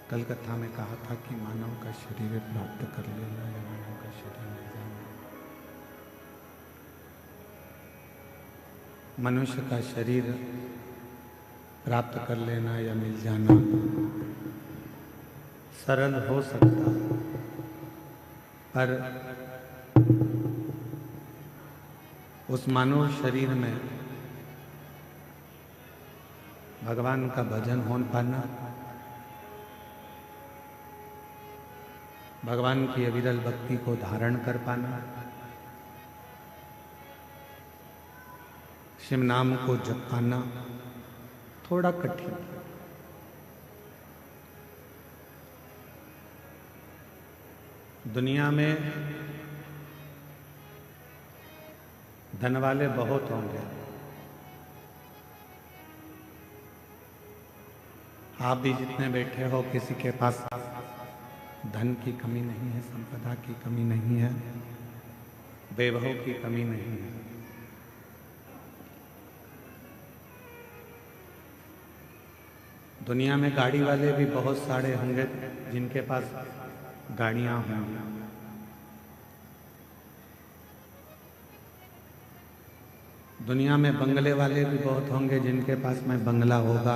कल कथा में कहा था कि मानव का शरीर प्राप्त कर लेना या मानव का शरीर ले जाना। मनुष्य का शरीर प्राप्त कर लेना या मिल जाना सरल हो सकता, पर उस मानव शरीर में भगवान का भजन हो पाना, भगवान की अविरल भक्ति को धारण कर पाना, शिव नाम को जप पाना थोड़ा कठिन। दुनिया में धन वाले बहुत होंगे, आप भी जितने बैठे हो किसी के पास धन की कमी नहीं है, संपदा की कमी नहीं है, वैभव की कमी नहीं है। दुनिया में गाड़ी वाले भी बहुत सारे होंगे जिनके पास गाड़ियां होंगी। दुनिया में बंगले वाले भी बहुत होंगे जिनके पास में बंगला होगा,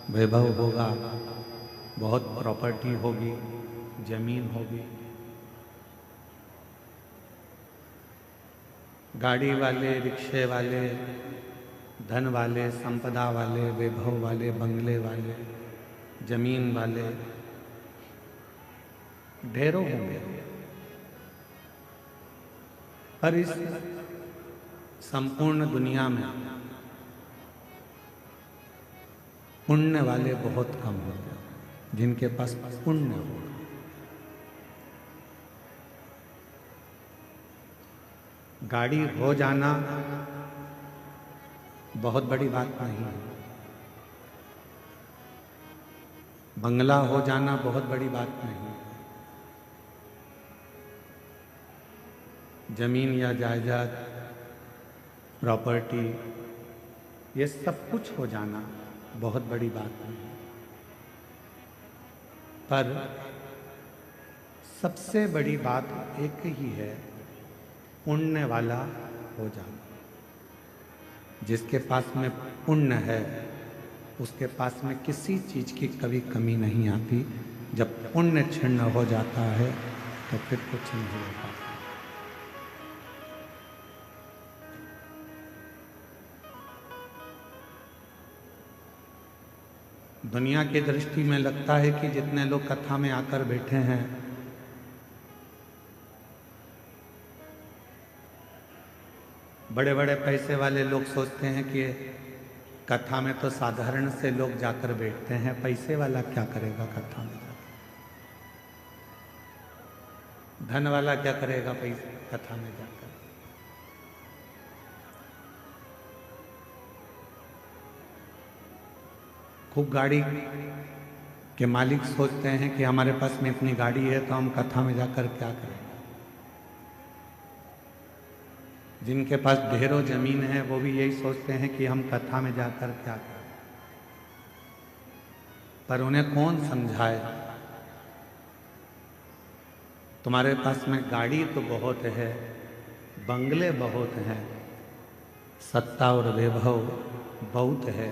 वैभव होगा, बहुत प्रॉपर्टी होगी, जमीन होगी। गाड़ी वाले, रिक्शे वाले, धन वाले, संपदा वाले, वैभव वाले, बंगले वाले, जमीन वाले ढेरों होंगे, पर इस संपूर्ण दुनिया में पुण्य वाले बहुत कम होंगे, जिनके पास पुण्य होगा। गाड़ी हो जाना बहुत बड़ी बात नहीं है, बंगला हो जाना बहुत बड़ी बात नहीं है, जमीन या जायदाद, प्रॉपर्टी, ये सब कुछ हो जाना बहुत बड़ी बात नहीं है, पर सबसे बड़ी बात एक ही है, पुण्य वाला हो जाना। जिसके पास में पुण्य है उसके पास में किसी चीज की कभी कमी नहीं आती। जब पुण्य क्षीण हो जाता है तो फिर कुछ नहीं हो पाता। दुनिया की दृष्टि में लगता है कि जितने लोग कथा में आकर बैठे हैं बड़े बड़े पैसे वाले लोग सोचते हैं कि कथा में तो साधारण से लोग जाकर बैठते हैं, पैसे वाला क्या करेगा कथा में जाकर, धन वाला क्या करेगा पैसे कथा में जाकर। खूब गाड़ी के मालिक सोचते हैं कि हमारे पास में इतनी गाड़ी है तो हम कथा में जाकर क्या करें। जिनके पास ढेरों जमीन है वो भी यही सोचते हैं कि हम कथा में जाकर क्या करें, पर उन्हें कौन समझाए। तुम्हारे पास में गाड़ी तो बहुत है, बंगले बहुत हैं, सत्ता और वैभव बहुत है,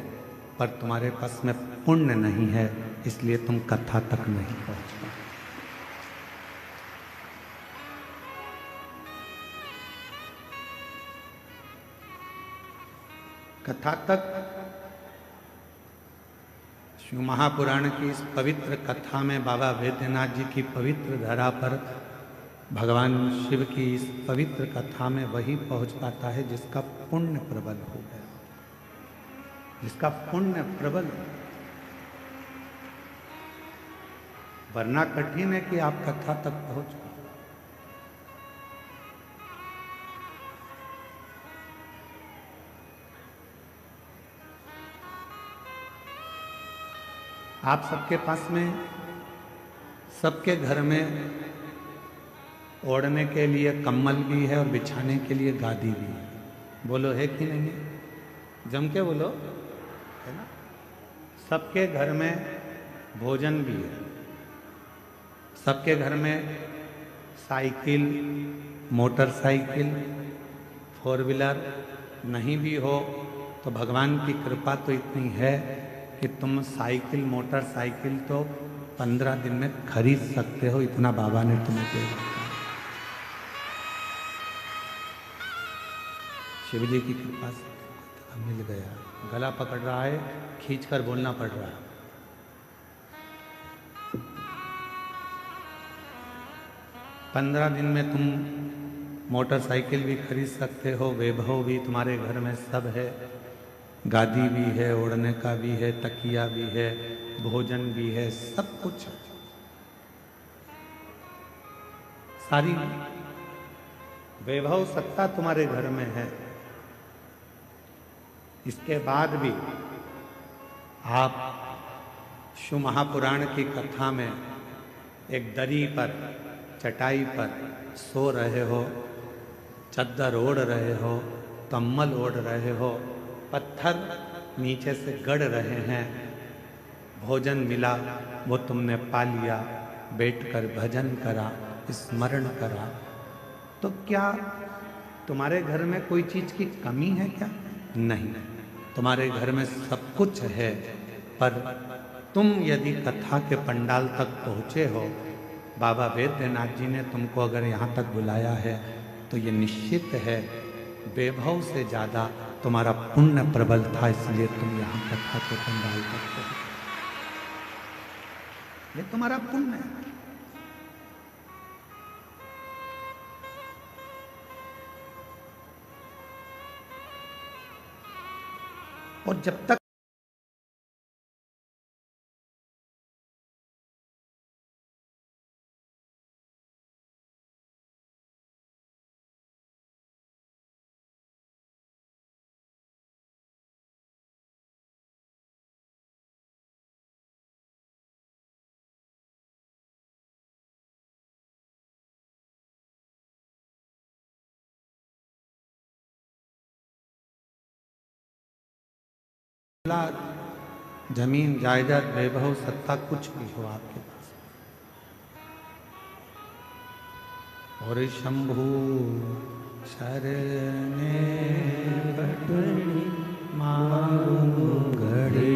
पर तुम्हारे पास में पुण्य नहीं है, इसलिए तुम कथा तक नहीं पहुंच पाए। कथा तक शिव महापुराण की इस पवित्र कथा में बाबा वैद्यनाथ जी की पवित्र धरा पर भगवान शिव की इस पवित्र कथा में वही पहुंच पाता है जिसका पुण्य प्रबल हो गया, जिसका पुण्य प्रबल हो। वरना कठिन है कि आप कथा तक पहुंच पाए। आप सबके पास में, सबके घर में ओढ़ने के लिए कम्बल भी है और बिछाने के लिए गादी भी है। बोलो है कि नहीं है? जम के बोलो, है ना? सबके घर में भोजन भी है। सबके घर में साइकिल, मोटरसाइकिल, फोर व्हीलर नहीं भी हो तो भगवान की कृपा तो इतनी है कि तुम साइकिल, मोटरसाइकिल तो 15 दिन में खरीद सकते हो, इतना बाबा ने तुम्हें दे रखा है। शिव जी की कृपा से मिल गया। गला पकड़ रहा है, खींचकर बोलना पड़ रहा है। पंद्रह दिन में तुम मोटरसाइकिल भी खरीद सकते हो, वैभव भी तुम्हारे घर में सब है, गादी भी है, ओढ़ने का भी है, तकिया भी है, भोजन भी है, सब कुछ है। सारी वैभव सत्ता तुम्हारे घर में है। इसके बाद भी आप शिव महापुराण की कथा में एक दरी पर, चटाई पर सो रहे हो, चद्दर ओढ़ रहे हो, कम्बल ओढ़ रहे हो, पत्थर नीचे से गड़ रहे हैं, भोजन मिला वो तुमने पा लिया, बैठकर भजन करा, स्मरण करा, तो क्या तुम्हारे घर में कोई चीज की कमी है क्या? नहीं, तुम्हारे घर में सब कुछ है। पर तुम यदि कथा के पंडाल तक पहुंचे हो, बाबा वैद्यनाथ जी ने तुमको अगर यहाँ तक बुलाया है तो ये निश्चित है वैभव से ज़्यादा तुम्हारा पुण्य प्रबल था, इसलिए तुम यहाँ कथा के पंडाल तक पहुंचे। ये तुम्हारा पुण्य है। और जब तक जमीन, जायदाद, वैभव, सत्ता कुछ भी हो आपके पास, और शंभु शरणे बटनी मांगू घड़ी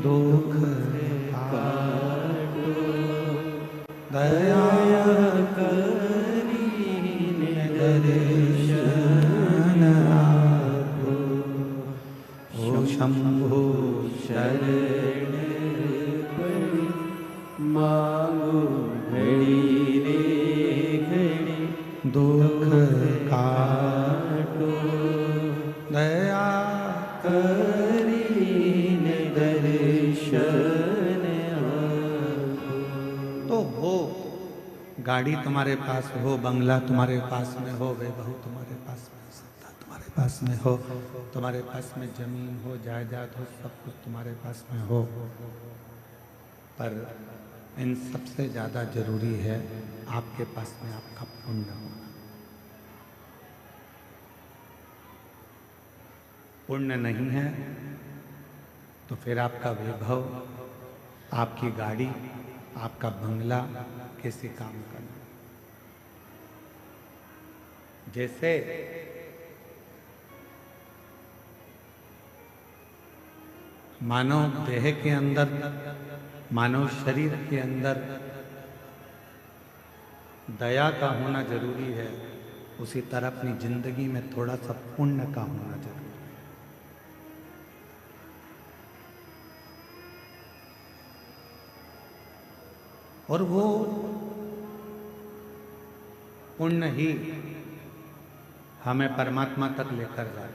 दुख काटो, दया करीने दर्शन आपो, ओ शंभु शरण बटनी मांगू घड़ी रे घड़ी दुख काटो, दया करीने दर्शन आपो। तो हो, गाड़ी तुम्हारे पास हो, बंगला तुम्हारे पास में हो, वैभव तुम्हारे पास में, सत्ता तुम्हारे पास में हो, तुम्हारे पास में जमीन हो, जायदाद हो, सब कुछ तुम्हारे पास में हो, पर इन सबसे ज़्यादा जरूरी है आपके पास में आपका पुण्य होना। पुण्य नहीं है तो फिर आपका वैभव, आपकी गाड़ी, आपका बंगला कैसे काम करना। जैसे मानव देह के अंदर, मानव शरीर के अंदर दया का होना जरूरी है, उसी तरह अपनी जिंदगी में थोड़ा सा पुण्य का होना जरूरी है। और वो पुण्य ही हमें परमात्मा तक लेकर जाता है,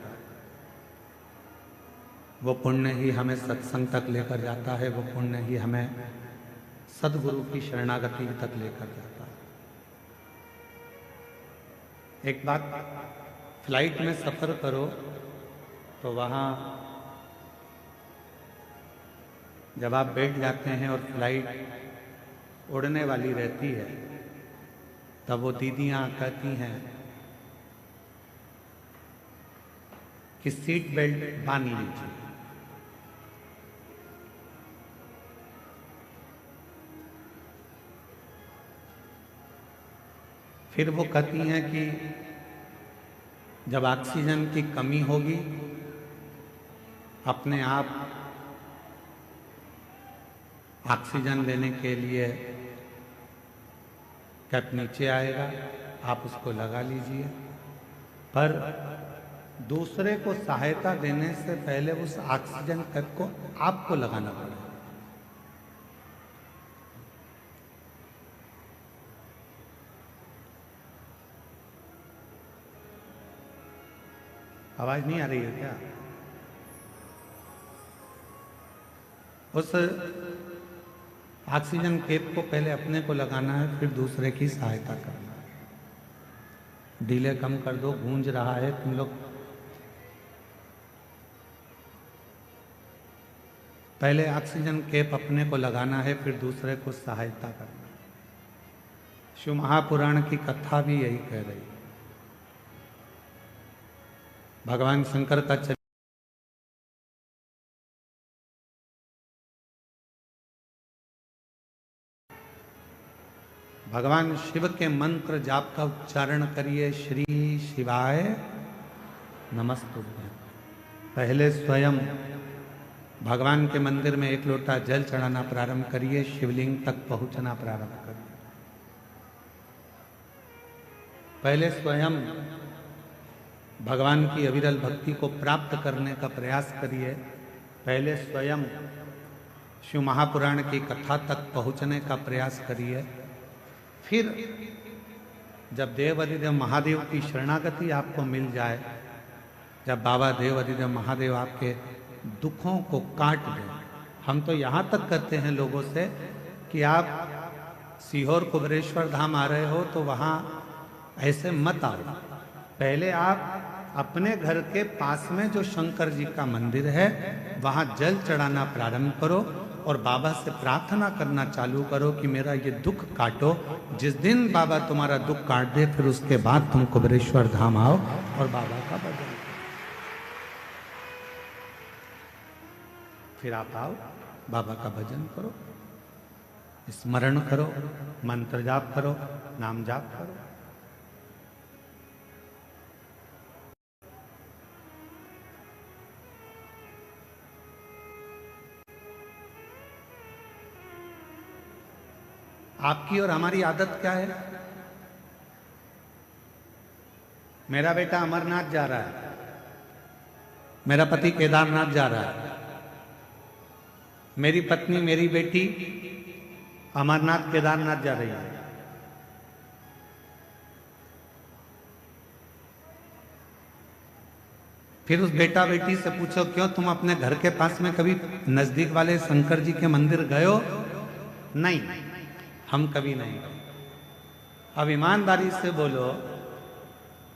वो पुण्य ही हमें सत्संग तक लेकर जाता है, वो पुण्य ही हमें सद्गुरु की शरणागति तक लेकर जाता है। एक बात, फ्लाइट में सफर करो तो वहाँ जब आप बैठ जाते हैं और फ्लाइट उड़ने वाली रहती है, तब वो दीदियाँ कहती हैं कि सीट बेल्ट बांध लीजिए। फिर वो कहती हैं कि जब ऑक्सीजन की कमी होगी अपने आप ऑक्सीजन लेने के लिए कैप नीचे आएगा, आप उसको लगा लीजिए। पर दूसरे को सहायता देने से पहले उस ऑक्सीजन कैप को आपको लगाना पड़ेगा। आवाज नहीं आ रही है क्या? उस ऑक्सीजन कैप को पहले अपने को लगाना है, फिर दूसरे की सहायता करना है। डिले कम कर दो, गूंज रहा है तुम लोग। पहले ऑक्सीजन कैप अपने को लगाना है, फिर दूसरे को सहायता करना है। शिव महापुराण की कथा भी यही कह रही है। भगवान शंकर का भगवान शिव के मंत्र जाप का उच्चारण करिए, श्री शिवाय नमस्तुभ्यं। पहले स्वयं भगवान के मंदिर में एक लोटा जल चढ़ाना प्रारंभ करिए, शिवलिंग तक पहुंचना प्रारंभ करिए। पहले स्वयं भगवान की अविरल भक्ति को प्राप्त करने का प्रयास करिए। पहले स्वयं शिव महापुराण की कथा तक पहुंचने का प्रयास करिए। फिर जब देव अधिदेव महादेव की शरणागति आपको मिल जाए, जब बाबा देव अधिदेव महादेव आपके दुखों को काट दें। हम तो यहाँ तक कहते हैं लोगों से कि आप सीहोर कुबेरेश्वर धाम आ रहे हो तो वहाँ ऐसे मत आओ। पहले आप अपने घर के पास में जो शंकर जी का मंदिर है वहाँ जल चढ़ाना प्रारंभ करो और बाबा से प्रार्थना करना चालू करो कि मेरा ये दुख काटो। जिस दिन बाबा तुम्हारा दुख काट दे फिर उसके बाद तुम कुबेरेश्वर धाम आओ और बाबा का भजन करो। फिर आप आओ, बाबा का भजन करो, स्मरण करो, मंत्र जाप करो, नाम जाप करो। आपकी और हमारी आदत क्या है? मेरा बेटा अमरनाथ जा रहा है, मेरा पति केदारनाथ जा रहा है, मेरी पत्नी मेरी बेटी अमरनाथ केदारनाथ जा रही है। फिर उस बेटा बेटी से पूछो क्यों तुम अपने घर के पास में कभी नजदीक वाले शंकर जी के मंदिर गए हो? नहीं, हम कभी नहीं गए। अब ईमानदारी से बोलो,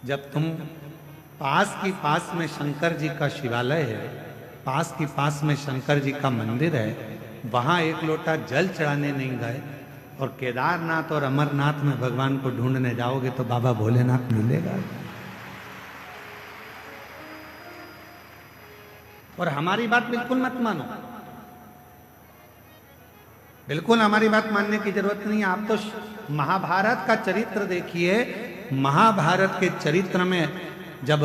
जब तुम पास की पास में शंकर जी का शिवालय है, पास की पास में शंकर जी का मंदिर है, वहां एक लोटा जल चढ़ाने नहीं गए और केदारनाथ और अमरनाथ में भगवान को ढूंढने जाओगे तो बाबा भोलेनाथ मिलेगा? और हमारी बात बिल्कुल मत मानो, बिल्कुल हमारी बात मानने की जरूरत नहीं है। आप तो महाभारत का चरित्र देखिए। महाभारत के चरित्र में जब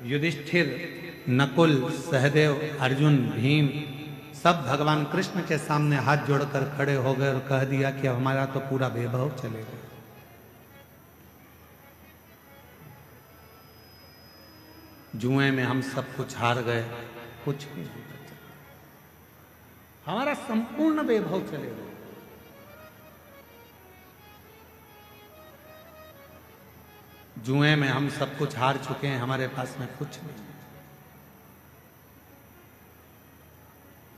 युधिष्ठिर, नकुल, सहदेव, अर्जुन, भीम सब भगवान कृष्ण के सामने हाथ जोड़कर खड़े हो गए और कह दिया कि अब हमारा तो पूरा वैभव चलेगा, जुए में हम सब कुछ हार गए, कुछ नहीं होगा, हमारा संपूर्ण वैभव चलेगा। जुए में हम सब कुछ हार चुके हैं, हमारे पास में कुछ नहीं,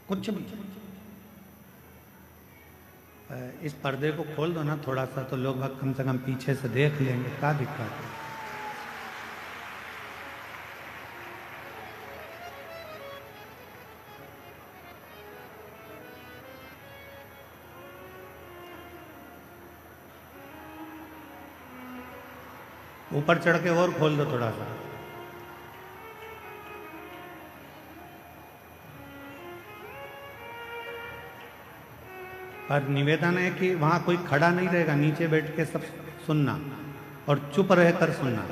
कुछ भी। इस पर्दे को खोल दो ना थोड़ा सा, तो लोग कम से कम पीछे से देख लेंगे, क्या दिक्कत है। ऊपर चढ़ के और खोल दो थोड़ा सा। पर निवेदन है कि वहां कोई खड़ा नहीं रहेगा, नीचे बैठ के सब सुनना और चुप रहकर सुनना।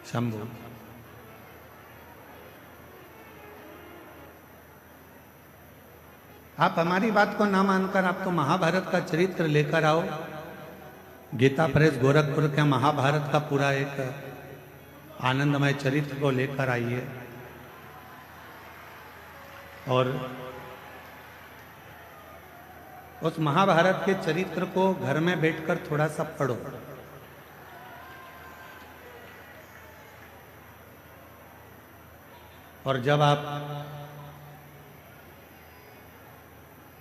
शंभू आप हमारी बात को ना मानकर आप तो महाभारत का चरित्र लेकर आओ। गीता प्रेस गोरखपुर के महाभारत का पूरा एक आनंदमय चरित्र को लेकर आइए और उस महाभारत के चरित्र को घर में बैठकर थोड़ा सा पढ़ो। और जब आप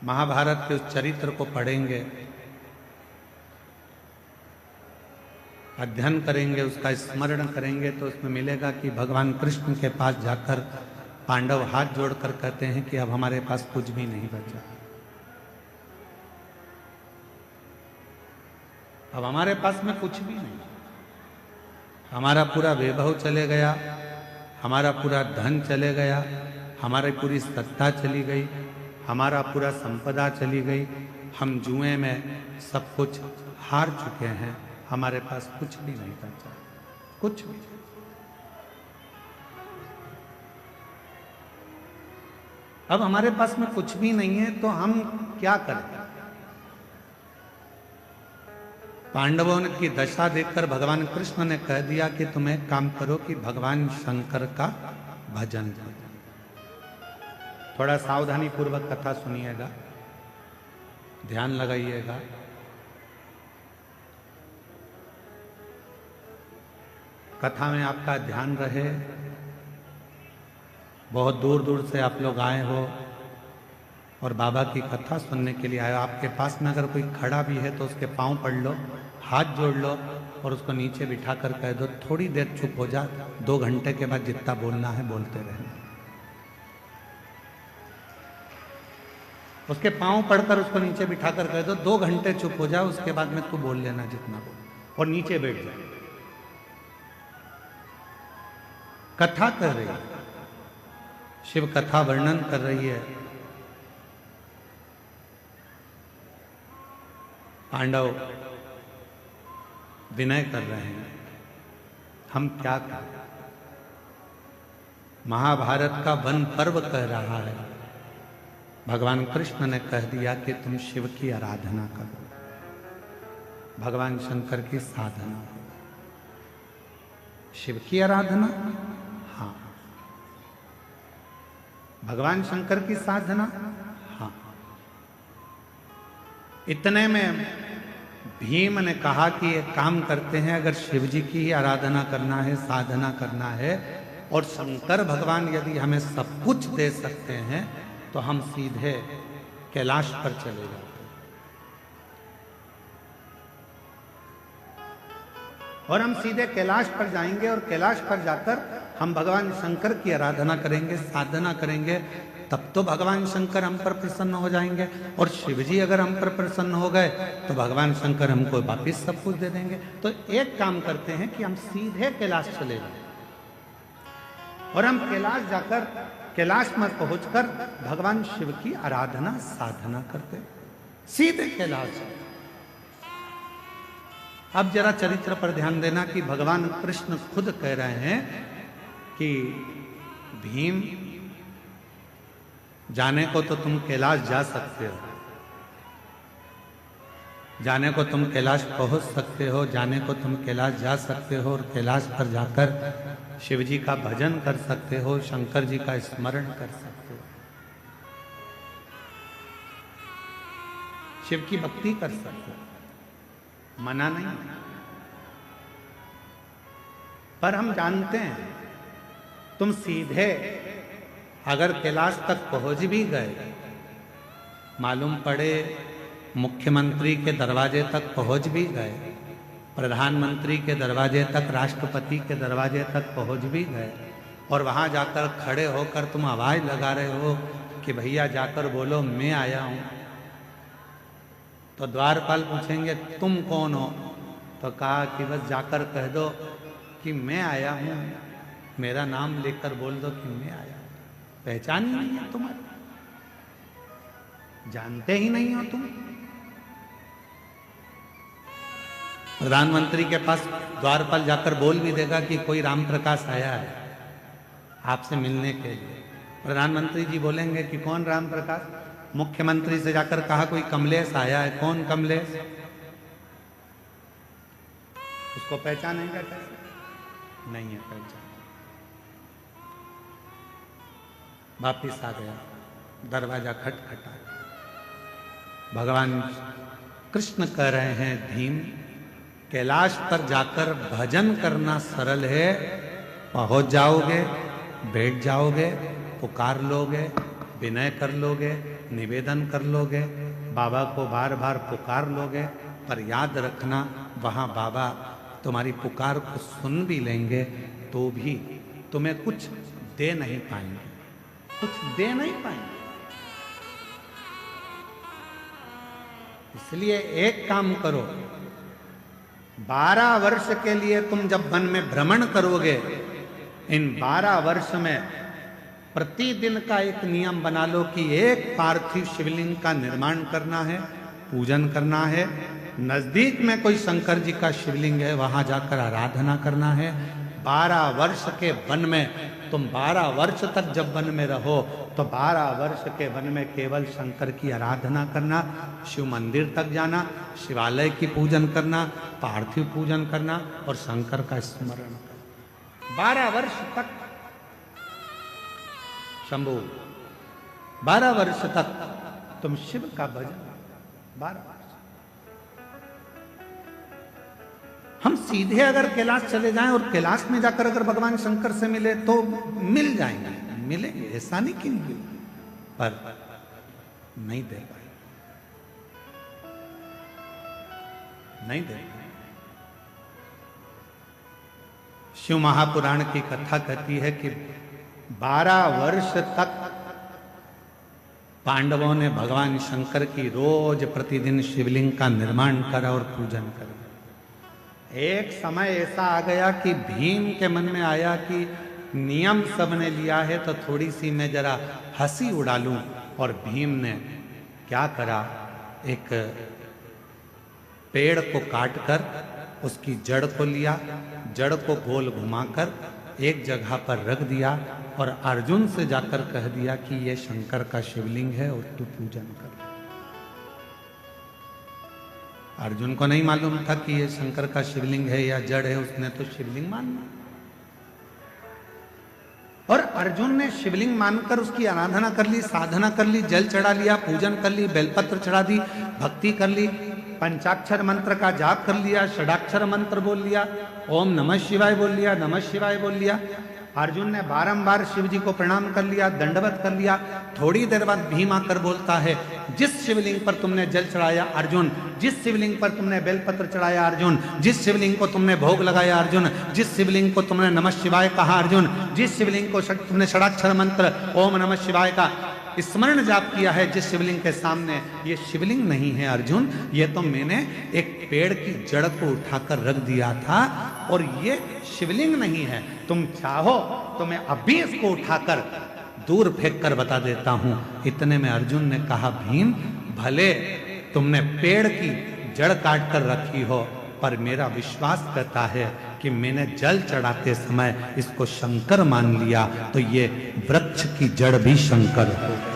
महाभारत के उस चरित्र को पढ़ेंगे, अध्ययन करेंगे, उसका स्मरण करेंगे, तो उसमें मिलेगा कि भगवान कृष्ण के पास जाकर पांडव हाथ जोड़कर कहते हैं कि अब हमारे पास कुछ भी नहीं बचा, अब हमारे पास में कुछ भी नहीं, हमारा पूरा वैभव चले गया, हमारा पूरा धन चले गया, हमारी पूरी सत्ता चली गई, हमारा पूरा संपदा चली गई, हम जुए में सब कुछ हार चुके हैं, हमारे पास कुछ भी नहीं बचा, कुछ भी। अब हमारे पास में कुछ भी नहीं है तो हम क्या करें? पांडवों की दशा देखकर भगवान कृष्ण ने कह दिया कि तुम एक काम करो कि भगवान शंकर का भजन करो। थोड़ा सावधानी पूर्वक कथा सुनिएगा, ध्यान लगाइएगा। कथा में आपका ध्यान रहे। बहुत दूर दूर से आप लोग आए हो और बाबा की कथा सुनने के लिए आए हो। आपके पास में अगर कोई खड़ा भी है तो उसके पांव पड़ लो, हाथ जोड़ लो और उसको नीचे बिठा कर कह दो थोड़ी देर चुप हो जा, 2 घंटे के बाद जितना बोलना है बोलते रहना। उसके पांव पड़कर उसको नीचे बिठा कर कह दो 2 घंटे चुप हो जा, उसके बाद में तू बोल लेना जितना बोल, और नीचे बैठ जा। कथा कर रही है, शिव कथा वर्णन कर रही है। पांडव विनय कर रहे हैं, हम क्या करें? महाभारत का वन पर्व कह रहा है। भगवान कृष्ण ने कह दिया कि तुम शिव की आराधना करो, भगवान शंकर की साधना करो। शिव की आराधना, हाँ। भगवान शंकर की साधना, हाँ। इतने में भीम ने कहा कि एक काम करते हैं, अगर शिव जी की ही आराधना करना है, साधना करना है, और शंकर भगवान यदि हमें सब कुछ दे सकते हैं तो हम सीधे कैलाश पर चले जाते हैं और हम सीधे कैलाश पर जाएंगे और कैलाश पर जाकर हम भगवान शंकर की आराधना करेंगे, साधना करेंगे। तब तो भगवान शंकर हम पर प्रसन्न हो जाएंगे, और शिव जी अगर हम पर प्रसन्न हो गए तो भगवान शंकर हमको वापिस सब कुछ दे देंगे। तो एक काम करते हैं कि हम सीधे कैलाश चले जाएं और हम कैलाश जाकर, कैलाश में पहुंचकर भगवान शिव की आराधना साधना करते, सीधे कैलाश। अब जरा चरित्र पर ध्यान देना कि भगवान कृष्ण खुद कह रहे हैं कि भीम, जाने को तो तुम कैलाश जा सकते हो, जाने को तुम कैलाश पहुंच सकते हो, जाने को तुम कैलाश जा सकते हो और कैलाश पर जाकर शिव जी का भजन कर सकते हो, शंकर जी का स्मरण कर सकते हो, शिव की भक्ति कर सकते हो, मना नहीं। पर हम जानते हैं तुम सीधे अगर कैलाश तक पहुंच भी गए, मालूम पड़े मुख्यमंत्री के दरवाजे तक पहुंच भी गए, प्रधानमंत्री के दरवाजे तक, राष्ट्रपति के दरवाजे तक पहुंच भी गए, और वहां जाकर खड़े होकर तुम आवाज लगा रहे हो कि भैया जाकर बोलो मैं आया हूं, तो द्वारपाल पूछेंगे तुम कौन हो? तो कहा कि बस जाकर कह दो कि मैं आया हूं मेरा नाम लेकर बोल दो कि मैं आया। पहचान ही नहीं है तुम्हारी, जानते ही नहीं हो तुम। प्रधानमंत्री के पास द्वारपाल जाकर बोल भी देगा कि कोई राम प्रकाश आया है आपसे मिलने के लिए। प्रधानमंत्री जी बोलेंगे कि कौन राम प्रकाश? मुख्यमंत्री से जाकर कहा कोई कमलेश आया है, कौन कमलेश? उसको पहचानेंगे कैसे? नहीं है पहचान। वापिस आ गया, दरवाजा खटखटा। भगवान कृष्ण कह रहे हैं भीम, कैलाश पर जाकर भजन करना सरल है। पहुंच जाओगे, बैठ जाओगे, पुकार लोगे, विनय कर लोगे, निवेदन कर लोगे, बाबा को बार बार पुकार लोगे, पर याद रखना वहां बाबा तुम्हारी पुकार को सुन भी लेंगे तो भी तुम्हें कुछ दे नहीं पाएंगे, कुछ दे नहीं पाएंगे। इसलिए एक काम करो, 12 वर्ष के लिए तुम जब वन में भ्रमण करोगे, इन 12 वर्ष में प्रतिदिन का एक नियम बना लो कि एक पार्थिव शिवलिंग का निर्माण करना है, पूजन करना है। नजदीक में कोई शंकर जी का शिवलिंग है, वहां जाकर आराधना करना है। 12 वर्ष के वन में तुम 12 वर्ष तक जब वन में रहो तो 12 वर्ष के वन में केवल शंकर की आराधना करना, शिव मंदिर तक जाना, शिवालय की पूजन करना, पार्थिव पूजन करना और शंकर का स्मरण करना। 12 वर्ष तक शंभु, 12 वर्ष तक तुम शिव का भजन, 12 वर्ष। हम सीधे अगर कैलाश चले जाएं और कैलाश में जाकर अगर भगवान शंकर से मिले तो मिल जाएंगे, मिलेंगे, ऐसा नहीं कि नहीं, पर नहीं दे पाए, नहीं दे पाए। शिव महापुराण की कथा कहती है कि 12 वर्ष तक पांडवों ने भगवान शंकर की रोज प्रतिदिन शिवलिंग का निर्माण करा और पूजन करा। एक समय ऐसा आ गया कि भीम के मन में आया कि नियम सबने लिया है तो थोड़ी सी मैं जरा हंसी उड़ा लूं, और भीम ने क्या करा, एक पेड़ को काटकर उसकी जड़ को लिया, जड़ को गोल घुमाकर एक जगह पर रख दिया और अर्जुन से जाकर कह दिया कि ये शंकर का शिवलिंग है और तू पूजन कर। अर्जुन को नहीं मालूम था कि ये शंकर का शिवलिंग है या जड़ है, उसने तो शिवलिंग माना और अर्जुन ने शिवलिंग मानकर उसकी आराधना कर ली, साधना कर ली, जल चढ़ा लिया, पूजन कर ली, बेलपत्र चढ़ा दी, भक्ति कर ली, पंचाक्षर मंत्र का जाप कर लिया, षडाक्षर मंत्र बोल लिया, ओम नमः शिवाय बोल लिया, नमः शिवाय बोल लिया। अर्जुन ने बारंबार शिव जी को प्रणाम कर लिया, दंडवत कर लिया। थोड़ी देर बाद भीम आकर बोलता है, जिस शिवलिंग पर तुमने जल चढ़ाया अर्जुन, जिस शिवलिंग पर तुमने बेलपत्र चढ़ाया अर्जुन, जिस शिवलिंग को तुमने भोग लगाया अर्जुन, जिस शिवलिंग को तुमने नमः शिवाय कहा अर्जुन, जिस शिवलिंग को तुमने षडाक्षर मंत्र ओम नमः शिवाय का स्मरण जाप किया है, जिस शिवलिंग के सामने, ये शिवलिंग नहीं है अर्जुन, ये तो मैंने एक पेड़ की जड़ को उठाकर रख दिया था और ये शिवलिंग नहीं है। तुम चाहो तो मैं अभी इसको उठाकर दूर फेंक कर बता देता हूं। इतने में अर्जुन ने कहा, भीम भले तुमने पेड़ की जड़ काट कर रखी हो, पर मेरा विश्वास कहता है कि मैंने जल चढ़ाते समय इसको शंकर मान लिया, तो ये वृक्ष की जड़ भी शंकर हो गई,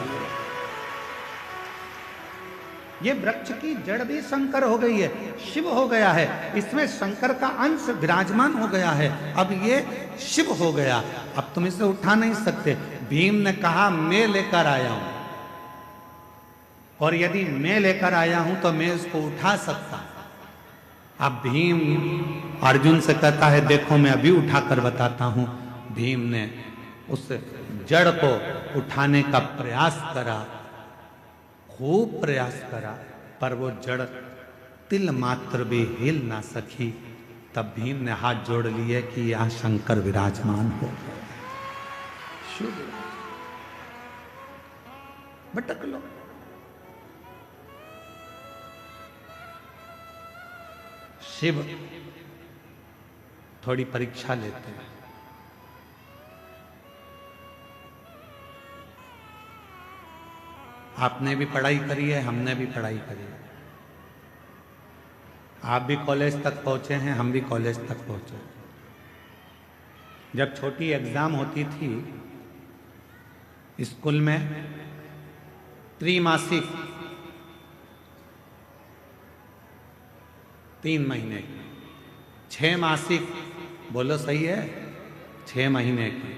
ये वृक्ष की जड़ भी शंकर हो गई है, शिव हो गया है, इसमें शंकर का अंश विराजमान हो गया है, अब ये शिव हो गया, अब तुम इसे उठा नहीं सकते। भीम ने कहा, मैं लेकर आया हूं, और यदि मैं लेकर आया हूं तो मैं इसको उठा सकता। अब भीम अर्जुन से कहता है, देखो मैं अभी उठाकर बताता हूं। भीम ने उस जड़ को उठाने का प्रयास करा, खूब प्रयास करा, पर वो जड़ तिल मात्र भी हिल ना सकी। तब भीम ने हाथ जोड़ लिए कि यहां शंकर विराजमान हो। शुभ भटक लो, शिव थोड़ी परीक्षा लेते हैं। आपने भी पढ़ाई करी है, हमने भी पढ़ाई करी है। आप भी कॉलेज तक पहुंचे हैं, हम भी कॉलेज तक पहुंचे। जब छोटी एग्जाम होती थी स्कूल में, त्रैमासिक 3 महीने की, 6 मासिक, बोलो सही है, 6 महीने की,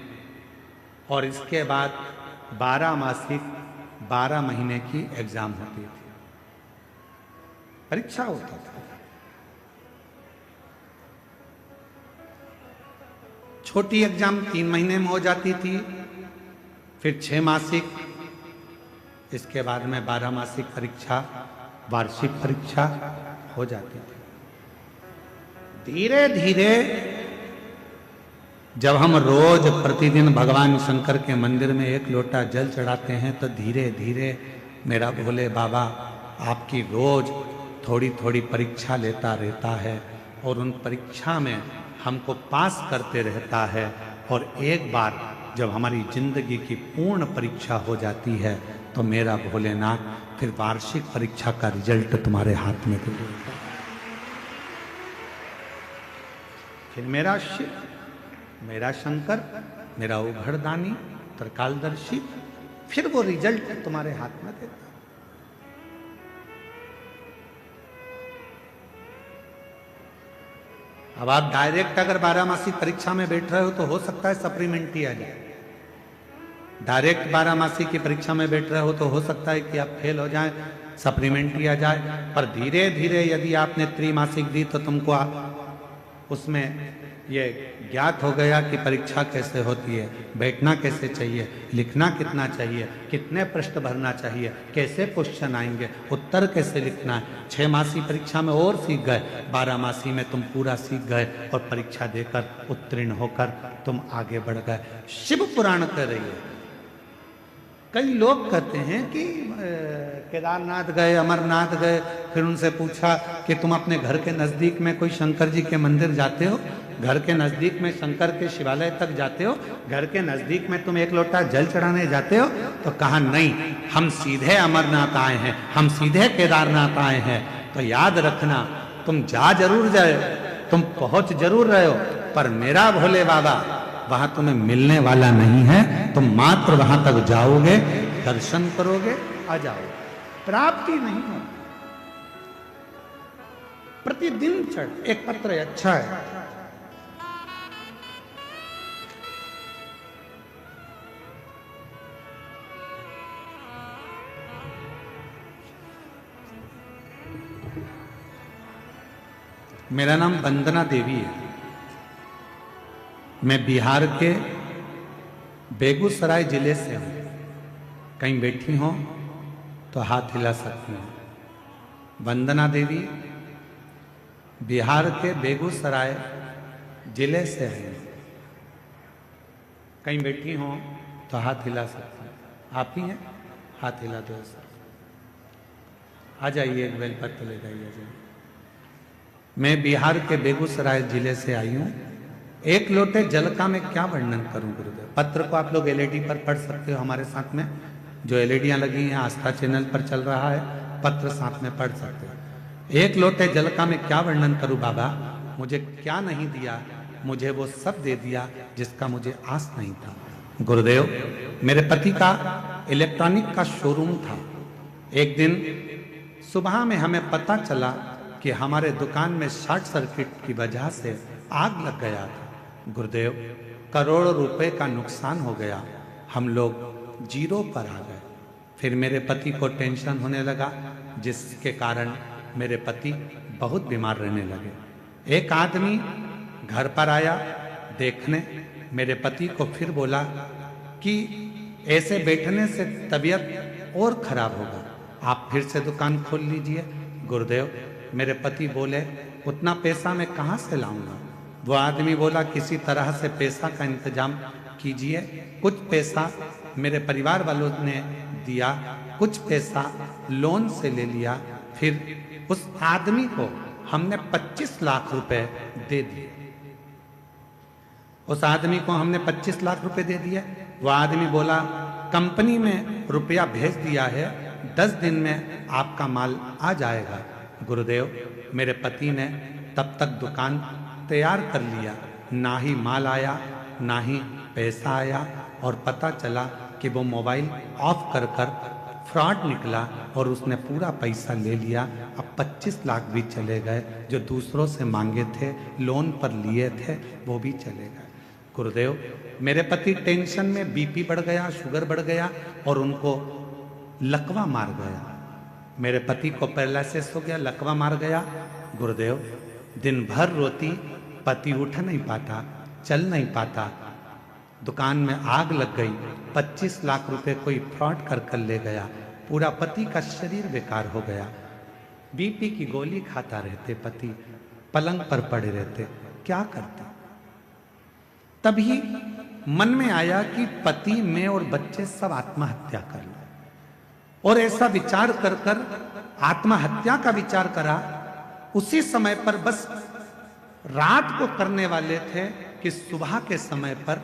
और इसके बाद 12 मासिक 12 महीने की एग्जाम होती थी, परीक्षा होता था। छोटी एग्जाम 3 महीने में हो जाती थी, फिर 6 मासिक, इसके बाद में 12 मासिक परीक्षा, वार्षिक परीक्षा हो जाती थी। धीरे धीरे जब हम रोज प्रतिदिन भगवान शंकर के मंदिर में 1 लोटा जल चढ़ाते हैं, तो धीरे धीरे मेरा भोले बाबा आपकी रोज थोड़ी थोड़ी परीक्षा लेता रहता है, और उन परीक्षा में हमको पास करते रहता है। और एक बार जब हमारी जिंदगी की पूर्ण परीक्षा हो जाती है, तो मेरा भोलेनाथ फिर वार्षिक परीक्षा का रिजल्ट तुम्हारे हाथ में दे देता है। फिर मेरा शिव, मेरा शंकर, मेरा उघड़दानी, त्रिकालदर्शी, फिर वो रिजल्ट तुम्हारे हाथ में देता है। अब आप डायरेक्ट अगर 12 मासिक परीक्षा में बैठ रहे हो तो हो सकता है सप्लीमेंट्री आ जाए। डायरेक्ट 12 मासिक की परीक्षा में बैठ रहे हो तो हो सकता है कि आप फेल हो जाएं, सप्लीमेंट्री आ जाए। पर धीरे धीरे यदि आपने त्रैमासिक दी तो तुमको उसमें ये ज्ञात हो गया कि परीक्षा कैसे होती है, बैठना कैसे चाहिए, लिखना कितना चाहिए, कितने पृष्ठ भरना चाहिए, कैसे क्वेश्चन आएंगे, उत्तर कैसे लिखना है। 6 मासी परीक्षा में और सीख गए, 12 मासी में तुम पूरा सीख गए और परीक्षा देकर उत्तीर्ण होकर तुम आगे बढ़ गए। शिव पुराण कह रही है। कई लोग कहते हैं कि केदारनाथ गए, अमरनाथ गए, फिर उनसे पूछा कि तुम अपने घर के नज़दीक में कोई शंकर जी के मंदिर जाते हो, घर के नज़दीक में शंकर के शिवालय तक जाते हो, घर के नज़दीक में तुम 1 लोटा जल चढ़ाने जाते हो? तो कहा नहीं, हम सीधे अमरनाथ आए हैं, हम सीधे केदारनाथ आए हैं। तो याद रखना, तुम जा जरूर जाए, तुम पहुंच जरूर रहे हो, पर मेरा भोले बाबा वहां तुम्हें मिलने वाला नहीं है। तुम मात्र वहां तक जाओगे, दर्शन करोगे, आ जाओगे, प्राप्ति नहीं हो। प्रतिदिन चढ़, एक पत्र अच्छा है, मेरा नाम वंदना देवी है। मैं बिहार के बेगूसराय जिले से हूँ। कहीं बैठी हो तो हाथ हिला सकती हूँ। वंदना देवी बिहार के बेगूसराय जिले से है। कहीं बैठी हो तो हाथ हिला सकती हैं। आप ही हैं? हाथ हिला दो सर। आ जाइए, एक बेलपत्र ले जाइए। मैं बिहार के बेगूसराय जिले से आई हूँ। 1 लोटे जल का मैं क्या वर्णन करूं गुरुदेव। पत्र को आप लोग एलईडी पर पढ़ सकते हो, हमारे साथ में जो एलईडियां लगी हैं आस्था चैनल पर चल रहा है, पत्र साथ में पढ़ सकते हो। 1 लोटे जल का मैं क्या वर्णन करूं बाबा। मुझे क्या नहीं दिया, मुझे वो सब दे दिया जिसका मुझे आस नहीं था। गुरुदेव, मेरे पति का इलेक्ट्रॉनिक का शोरूम था। एक दिन सुबह में हमें पता चला कि हमारे दुकान में शॉर्ट सर्किट की वजह से आग लग गया था। गुरुदेव, करोड़ों रुपए का नुकसान हो गया। हम लोग जीरो पर आ गए। फिर मेरे पति को टेंशन होने लगा, जिसके कारण मेरे पति बहुत बीमार रहने लगे। एक आदमी घर पर आया देखने, मेरे पति को फिर बोला कि ऐसे बैठने से तबीयत और खराब होगा, आप फिर से दुकान खोल लीजिए। गुरुदेव, मेरे पति बोले उतना पैसा मैं कहाँ से लाऊंगा। वो आदमी बोला किसी तरह से पैसा का इंतजाम कीजिए। कुछ पैसा मेरे परिवार वालों ने दिया, कुछ पैसा लोन से ले लिया। फिर उस आदमी को हमने 25 लाख रुपए दे दिए। उस आदमी को हमने 25 लाख रुपए दे दिए। वो आदमी बोला कंपनी में रुपया भेज दिया है, 10 दिन में आपका माल आ जाएगा। गुरुदेव, मेरे पति ने तब तक दुकान तैयार कर लिया, ना ही माल आया ना ही पैसा आया, और पता चला कि वो मोबाइल ऑफ कर फ्रॉड निकला और उसने पूरा पैसा ले लिया। अब 25 लाख भी चले गए, जो दूसरों से मांगे थे, लोन पर लिए थे, वो भी चले गए। गुरुदेव, मेरे पति टेंशन में बीपी बढ़ गया, शुगर बढ़ गया और उनको लकवा मार गया। मेरे पति को पैरालिसिस हो गया, लकवा मार गया। गुरुदेव, दिन भर रोती, पति उठ नहीं पाता, चल नहीं पाता, दुकान में आग लग गई, 25 लाख रुपए कोई फ्रॉड कर ले गया, पूरा पति का शरीर बेकार हो गया। बीपी की गोली खाता रहते, पति पलंग पर पड़े रहते, क्या करते? तभी मन में आया कि पति, मैं और बच्चे सब आत्महत्या कर लो, और ऐसा विचार कर आत्महत्या का विचार करा। उसी समय पर, बस रात को करने वाले थे कि सुबह के समय पर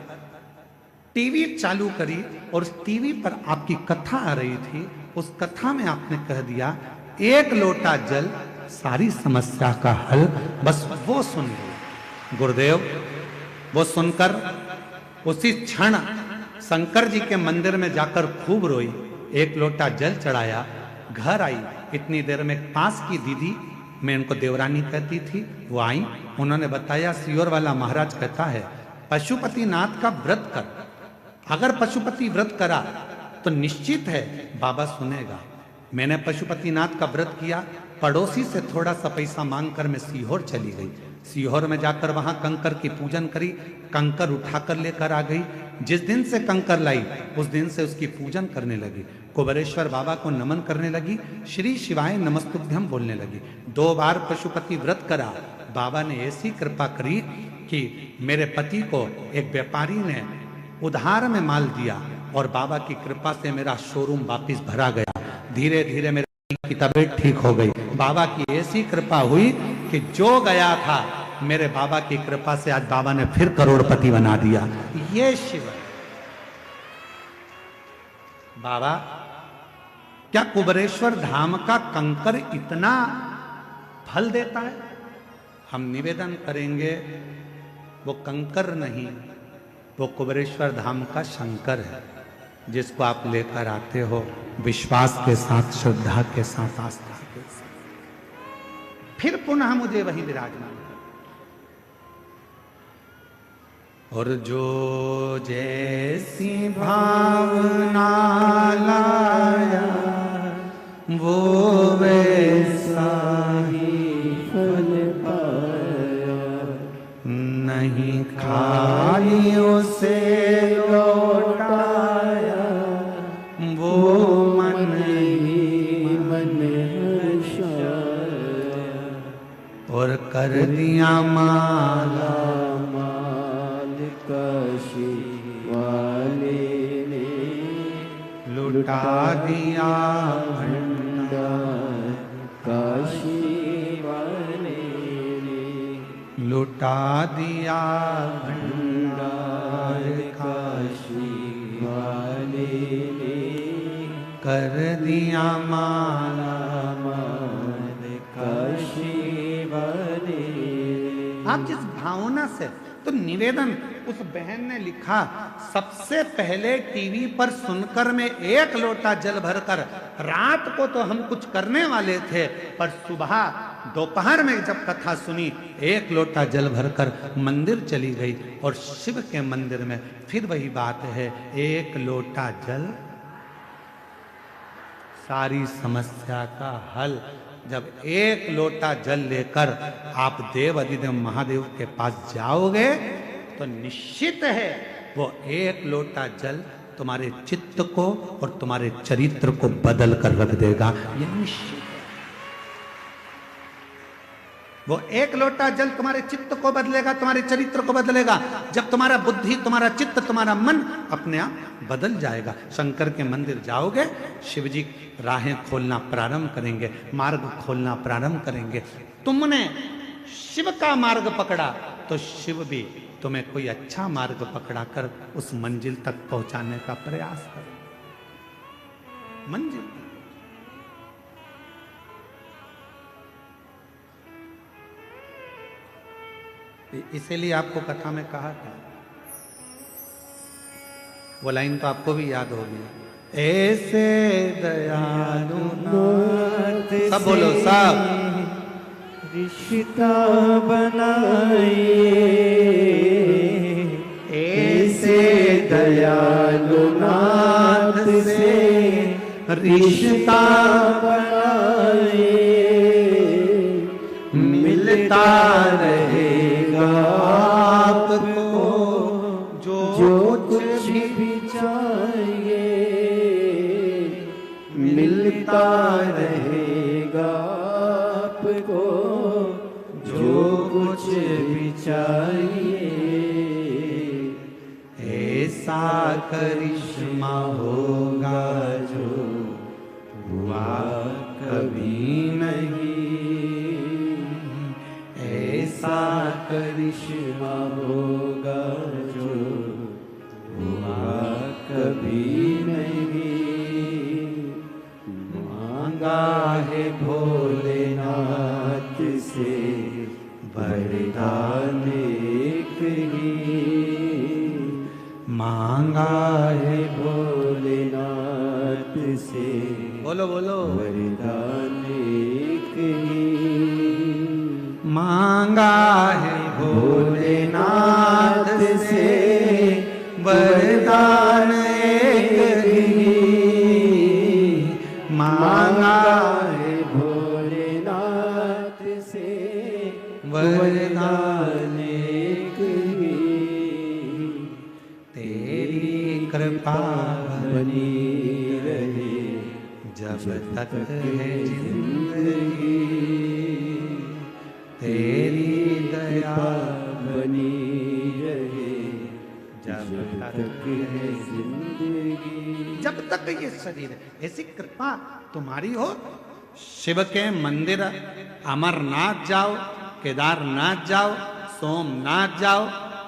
टीवी चालू करी और उस टीवी पर आपकी कथा आ रही थी। उस कथा में आपने कह दिया, 1 लोटा जल सारी समस्या का हल। बस वो सुन ली। गुरुदेव, वो सुनकर उसी क्षण शंकर जी के मंदिर में जाकर खूब रोई, 1 लोटा जल चढ़ाया, घर आई। इतनी देर में पास की दीदी, मैं उनको देवरानी कहती थी, वो आई। उन्होंने बताया, सियोर वाला महाराज कहता है पशुपतिनाथ का व्रत कर, अगर पशुपति व्रत करा तो निश्चित है बाबा सुनेगा। मैंने पशुपतिनाथ का व्रत किया। पड़ोसी से थोड़ा सा पैसा मांगकर मैं सीहोर चली गई। सीहोर में जाकर वहां कंकर की पूजन करी, कंकर उठाकर लेकर आ गई। जिस दिन से कंकर लाई, उस दिन से उसकी पूजन करने लगी, कुबेरेश्वर बाबा को नमन करने लगी, श्री शिवाय नमस्तुभ्यम बोलने लगी। 2 बार पशुपति व्रत करा। बाबा ने ऐसी कृपा करी कि मेरे पति को एक व्यापारी ने उधार में माल दिया और बाबा की कृपा से मेरा शोरूम वापिस भरा गया। धीरे धीरे मेरे की तबीयत ठीक हो गई। बाबा की ऐसी कृपा हुई कि जो गया था, मेरे बाबा की कृपा से आज बाबा ने फिर करोड़पति बना दिया। ये शिव है। बाबा, क्या कुबेरेश्वर धाम का कंकर इतना फल देता है? हम निवेदन करेंगे, वो कंकर नहीं, वो कुबेरेश्वर धाम का शंकर है, जिसको आप लेकर आते हो विश्वास के साथ, श्रद्धा के साथ, आस्था के साथ, फिर पुनः मुझे वही विराजमान। और जो जैसी भावना लाया, वो वैसा ही फल पाया। नहीं खाली उसे लौटाया, वो मन ही मन हर्षाया। और कर दिया माला माल काशी वाले ने, लुटा दिया भंडार काशी वाले ने, लुटा दिया भंडार काशी वाले ने, कर दिया माला माल काशी वाले। आप जिस भावना से, तो निवेदन, उस बहन ने लिखा, सबसे पहले टीवी पर सुनकर मैं 1 लोटा जल भरकर, रात को तो हम कुछ करने वाले थे, पर सुबह दोपहर में जब कथा सुनी, 1 लोटा जल भरकर मंदिर चली गई। और शिव के मंदिर में फिर वही बात है, 1 लोटा जल सारी समस्या का हल। जब 1 लोटा जल लेकर आप देव अधिदेव महादेव के पास जाओगे, तो निश्चित है वो 1 लोटा जल तुम्हारे चित्त को और तुम्हारे चरित्र को बदल कर रख देगा। ये निश्चित है। वो 1 लोटा जल तुम्हारे चित्त को बदलेगा, तुम्हारे चरित्र को बदलेगा। जब तुम्हारा बुद्धि, तुम्हारा चित्त, तुम्हारा मन अपने आप बदल जाएगा। शंकर के मंदिर जाओगे, शिवजी राहें खोलना प्रारंभ करेंगे, मार्ग खोलना प्रारंभ करेंगे। तुमने शिव का मार्ग पकड़ा तो शिव भी तुम्हें कोई अच्छा मार्ग पकड़ा कर उस मंजिल तक पहुंचाने का प्रयास करें। मंजिल इसीलिए आपको कथा में कहा था, वो लाइन तो आपको भी याद होगी, ऐसे दयालु नाथ सब बोलो सब रिश्ता बनाए, ऐसे दयालु नाथ से रिश्ता बनाए, मिलता रहेगा आपको जो कुछ भी चाहिए, मिलता रहेगा आपको जो कुछ भी चाहिए, ऐसा करिश्मा होगा जो हुआ कभी नहीं, ऐसा करिश्मा होगा जो हुआ कभी नहीं, मांगा है भोलेनाथ से वरदान एक ही, मांगा है भोलेनाथ से बोलो बोलो वरदान एक ही, मांगा है भोलेनाथ से वरदान एक ही, मांगा है भोलेनाथ से वरदान एक ही, तेरी कृपा बनी रहे जब तक है जिंदगी, तेरी दया बनी रहे जब तक है जिंदगी, जब तक ये शरीर है, ऐसी कृपा तुम्हारी हो। शिव के मंदिर अमरनाथ जाओ, केदारनाथ जाओ, सोमनाथ जाओ,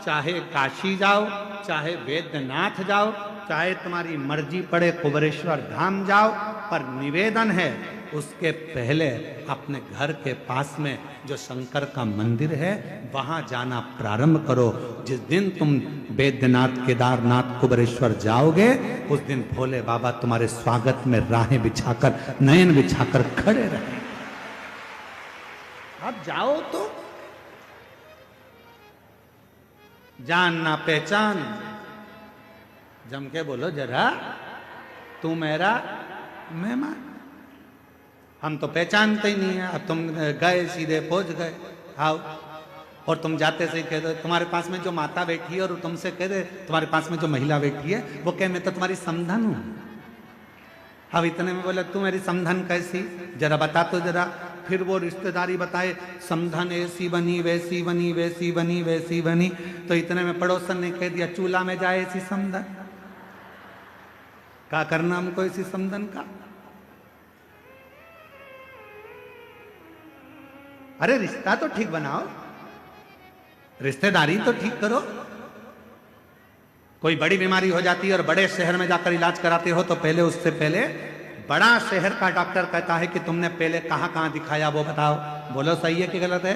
चाहे काशी जाओ, चाहे वैद्यनाथ जाओ, चाहे तुम्हारी मर्जी पड़े कुबरेश्वर धाम जाओ, पर निवेदन है उसके पहले अपने घर के पास में जो शंकर का मंदिर है वहां जाना प्रारंभ करो। जिस दिन तुम वैद्यनाथ, केदारनाथ, कुबरेश्वर जाओगे उस दिन भोले बाबा तुम्हारे स्वागत में राहें बिछाकर, नयन बिछाकर खड़े रहेंगे। अब जाओ तो जान ना पहचान, जम के बोलो जरा, तू मेरा मेहमान। हम तो पहचानते ही नहीं है, अब तुम गए सीधे पहुंच गए, आओ, और तुम जाते से ही कह दो तुम्हारे पास में जो माता बैठी है, और तुमसे कह दे तुम्हारे पास में जो महिला बैठी है वो कह मैं तो तुम्हारी समधन हूं। अब इतने में बोले तू मेरी समधन कैसी, जरा बता तो जरा। फिर वो रिश्तेदारी बताए, समधन ऐसी बनी वैसी बनी वैसी बनी वैसी बनी। तो इतने में पड़ोसन ने कह दिया चूल्हा में जाए ऐसी समधन। क्या करना हमको इसी समधन का? अरे रिश्ता तो ठीक बनाओ, रिश्तेदारी तो ठीक करो। कोई बड़ी बीमारी हो जाती है और बड़े शहर में जाकर इलाज कराते हो तो पहले उससे पहले बड़ा शहर का डॉक्टर कहता है कि तुमने पहले कहां कहां दिखाया वो बताओ। बोलो सही है कि गलत है?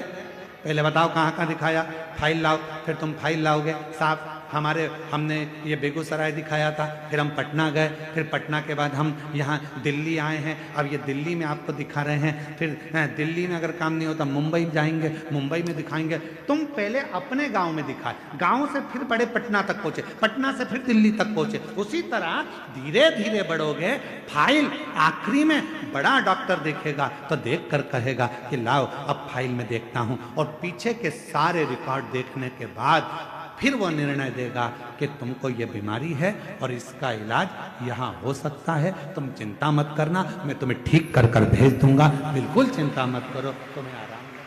पहले बताओ कहां कहां दिखाया, फाइल लाओ। फिर तुम फाइल लाओगे साफ, हमने ये बेगूसराय दिखाया था, फिर हम पटना गए, फिर पटना के बाद हम यहाँ दिल्ली आए हैं, अब ये दिल्ली में आपको दिखा रहे हैं। फिर दिल्ली में अगर काम नहीं होता मुंबई जाएंगे, मुंबई में दिखाएंगे। तुम पहले अपने गांव में दिखाए, गांव से फिर बड़े पटना तक पहुंचे, पटना से फिर दिल्ली तक पहुंचे। उसी तरह धीरे धीरे बढ़ोगे। फाइल आखिरी में बड़ा डॉक्टर देखेगा तो देख कर कहेगा कि लाओ अब फाइल में देखता हूं, और पीछे के सारे रिकॉर्ड देखने के बाद फिर वो निर्णय देगा कि तुमको ये बीमारी है और इसका इलाज यहाँ हो सकता है, तुम चिंता मत करना, मैं तुम्हें ठीक कर कर भेज दूंगा, बिल्कुल चिंता मत करो, तुम्हें आराम है।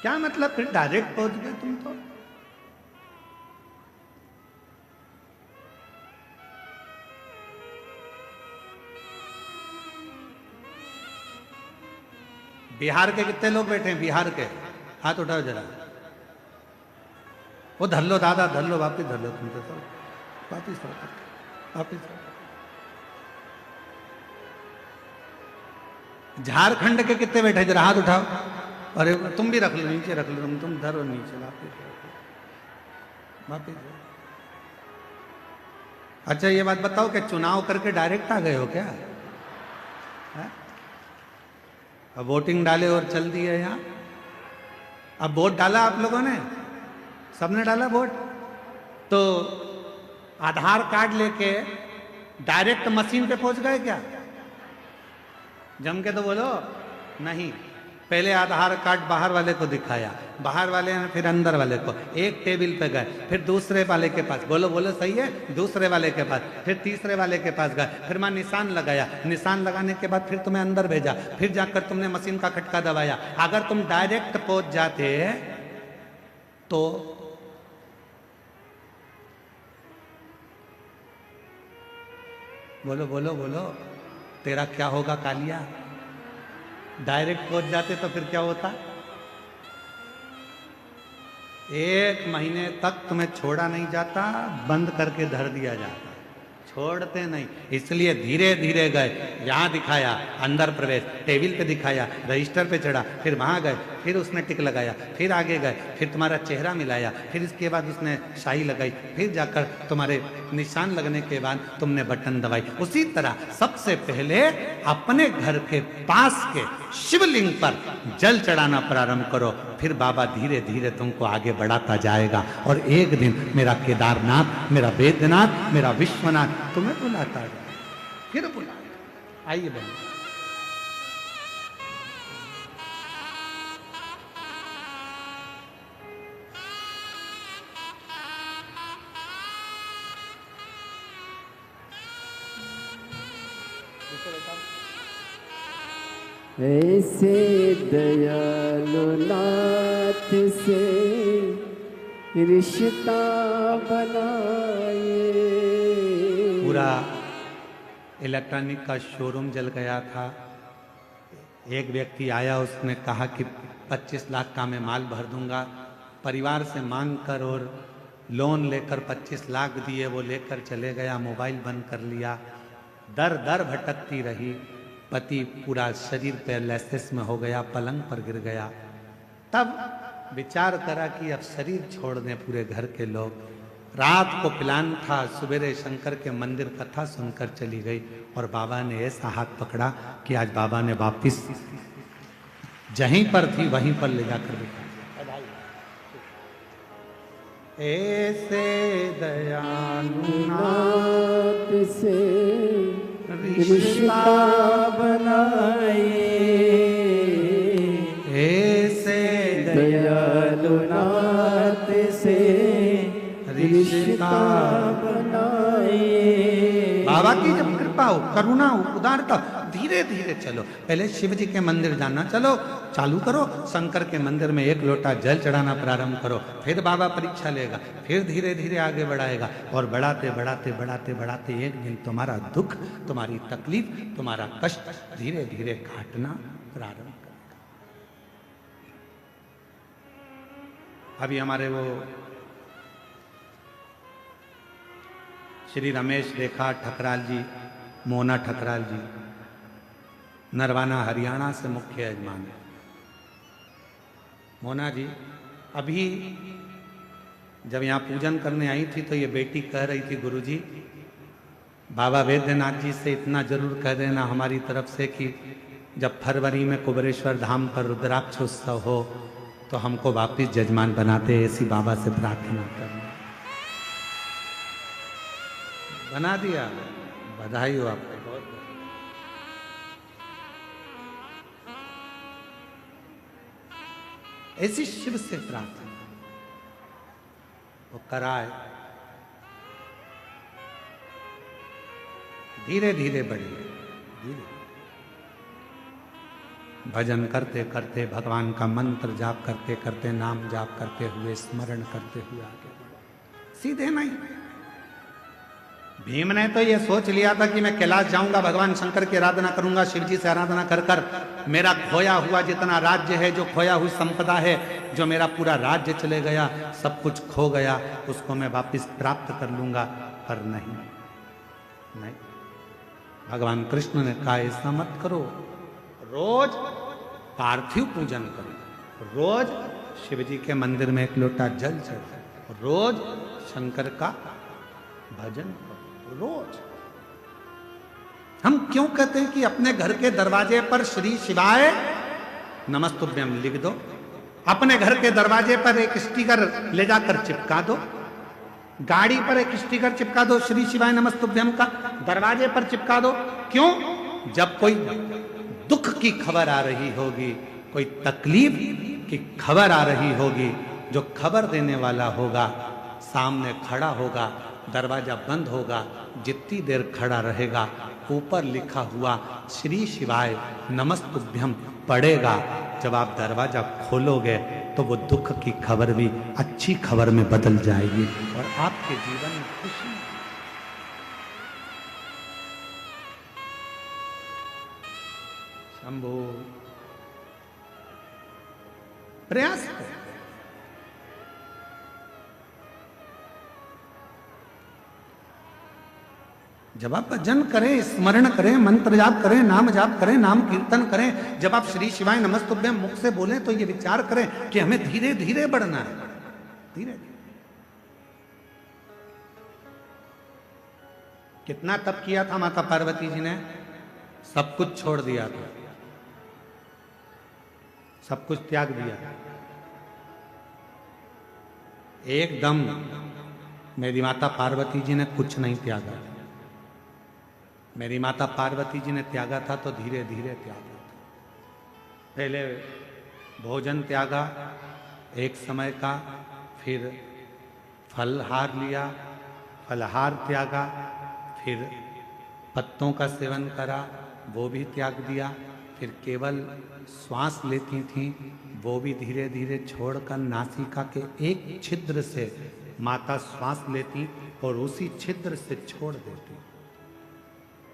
क्या मतलब फिर डायरेक्ट पहुंच गए तुम तो? बिहार के कितने लोग बैठे हैं? बिहार के हाथ उठाओ जरा। वो धर लो दादा, धर लो, वापिस धर लो, तुम तो वापिस वापिस। झारखंड के कितने बैठे जरा हाथ उठाओ। अरे तुम भी रख लो, नीचे रख लो, तुम धरो नीचे, वापिस। अच्छा ये बात बताओ कि चुनाव करके डायरेक्ट आ गए हो क्या? है? अब वोटिंग डाले और चल दिए यहाँ। अब वोट डाला आप लोगों ने, सबने डाला वोट, तो आधार कार्ड लेके डायरेक्ट मशीन पे पहुंच गए क्या? जम के तो बोलो। नहीं, पहले आधार कार्ड बाहर वाले को दिखाया, बाहर वाले ने फिर अंदर वाले को, एक टेबल पे गए, फिर दूसरे वाले के पास, बोलो बोलो सही है, दूसरे वाले के पास, फिर तीसरे वाले के पास गए, फिर वहां निशान लगाया, निशान लगाने के बाद फिर तुम्हें अंदर भेजा, फिर जाकर तुमने मशीन का खटका दबाया। अगर तुम डायरेक्ट पहुंच जाते तो बोलो बोलो बोलो, तेरा क्या होगा कालिया? डायरेक्ट पहुंच जाते तो फिर क्या होता? 1 महीने तक तुम्हें छोड़ा नहीं जाता, बंद करके धर दिया जाता, छोड़ते नहीं। इसलिए धीरे धीरे गए, यहां दिखाया अंदर प्रवेश, टेबल पे दिखाया, रजिस्टर पे चढ़ा, फिर वहां गए, फिर उसने टिक लगाया, फिर आगे गए, फिर तुम्हारा चेहरा मिलाया, फिर इसके बाद उसने शाही लगाई, फिर जाकर तुम्हारे निशान लगने के बाद तुमने बटन दबाई। उसी तरह सबसे पहले अपने घर के पास के शिवलिंग पर जल चढ़ाना प्रारंभ करो, फिर बाबा धीरे धीरे तुमको आगे बढ़ाता जाएगा। और एक दिन मेरा केदारनाथ, मेरा वेद्यनाथ, मेरा विश्वनाथ तुम्हें बुलाता जाएगा, फिर बुलाएगा। आइए बहन। ऐसे दयालु नाथ से रिश्ता बनाए। पूरा इलेक्ट्रॉनिक का शोरूम जल गया था। एक व्यक्ति आया, उसने कहा कि 25 लाख का मैं माल भर दूंगा। परिवार से मांग कर और लोन लेकर 25 लाख दिए, वो लेकर चले गया, मोबाइल बंद कर लिया। दर दर भटकती रही, पति पूरा शरीर पैरालिसिस में हो गया, पलंग पर गिर गया। तब विचार करा कि अब शरीर छोड़ दें पूरे घर के लोग। रात को प्लान था, सवेरे शंकर के मंदिर कथा सुनकर चली गई, और बाबा ने ऐसा हाथ पकड़ा कि आज बाबा ने वापिस जहीं पर थी वहीं पर ले जाकर बिठा। ऐसे दयालु नाथ से रिश्ता बनाए। ऐसे दयालु नाथ से रिश्ता बनाए। बाबा की जब कृपा हो, करुणा हो, उदारता, धीरे धीरे चलो। पहले शिव जी के मंदिर जाना चलो, चालू करो, शंकर के मंदिर में 1 लोटा जल चढ़ाना प्रारंभ करो, फिर बाबा परीक्षा लेगा, फिर धीरे धीरे आगे बढ़ाएगा, और बढ़ाते बढ़ाते बढ़ाते बढ़ाते एक दिन तुम्हारा दुख, तुम्हारी तकलीफ, तुम्हारा कष्ट धीरे धीरे काटना प्रारंभ करेगा। अभी हमारे वो श्री रमेश रेखा ठकराल जी, मोना ठकराल जी, नरवाना हरियाणा से मुख्य यजमान है। मोना जी अभी जब यहाँ पूजन करने आई थी तो ये बेटी कह रही थी, गुरुजी बाबा वैद्यनाथ जी से इतना जरूर कह देना हमारी तरफ से कि जब फरवरी में कुबेरेश्वर धाम पर रुद्राक्ष उत्सव हो तो हमको वापिस जजमान बनाते, ऐसी बाबा से प्रार्थना करना। बना दिया, बधाई हो आपको। ऐसी शिव से प्रार्थना वो कराए, धीरे धीरे बढ़िए, धीरे भजन करते करते, भगवान का मंत्र जाप करते करते, नाम जाप करते हुए, स्मरण करते हुए आगे बढ़ो। सीधे नहीं। भीम ने तो ये सोच लिया था कि मैं कैलाश जाऊंगा, भगवान शंकर की आराधना करूंगा, शिव जी से आराधना कर कर मेरा खोया हुआ जितना राज्य है, जो खोया हुई संपदा है, जो मेरा पूरा राज्य चले गया, सब कुछ खो गया, उसको मैं वापस प्राप्त कर लूंगा। पर नहीं, नहीं, भगवान कृष्ण ने कहा ऐसा मत करो, रोज पार्थिव पूजन करो। रोज शिव जी के मंदिर में एक लोटा जल चढ़ाओ, रोज शंकर का भजन करो, रोज। हम क्यों कहते हैं कि अपने घर के दरवाजे पर श्री शिवाय नमस्तुभ्यम लिख दो, अपने घर के दरवाजे पर एक स्टिकर ले जाकर चिपका दो, गाड़ी पर एक स्टिकर चिपका दो श्री शिवाय नमस्तुभ्यम का, दरवाजे पर चिपका दो। क्यों? जब कोई दुख की खबर आ रही होगी, कोई तकलीफ की खबर आ रही होगी, जो खबर देने वाला होगा सामने खड़ा होगा, दरवाजा बंद होगा, जितनी देर खड़ा रहेगा ऊपर लिखा हुआ श्री शिवाय नमस्तुभ्यम पड़ेगा। जब आप दरवाजा खोलोगे तो वो दुख की खबर भी अच्छी खबर में बदल जाएगी और आपके जीवन में खुशी। शंभो प्रयास करें। जब आप भजन करें, स्मरण करें, मंत्र जाप करें, नाम जाप करें, नाम कीर्तन करें, जब आप श्री शिवाय नमस्तुभ्यम मुख से बोलें तो ये विचार करें कि हमें धीरे धीरे बढ़ना है, धीरे धीरे। कितना तप किया था माता पार्वती जी ने? सब कुछ छोड़ दिया था, सब कुछ त्याग दिया। एकदम मेरी माता पार्वती जी ने कुछ नहीं त्यागा। मेरी माता पार्वती जी ने त्यागा था तो धीरे धीरे त्यागा था। पहले भोजन त्यागा एक समय का, फिर फलहार लिया, फलहार त्यागा, फिर पत्तों का सेवन करा, वो भी त्याग दिया, फिर केवल श्वास लेती थी, वो भी धीरे धीरे छोड़कर नासिका के एक छिद्र से माता श्वास लेती और उसी छिद्र से छोड़ देती।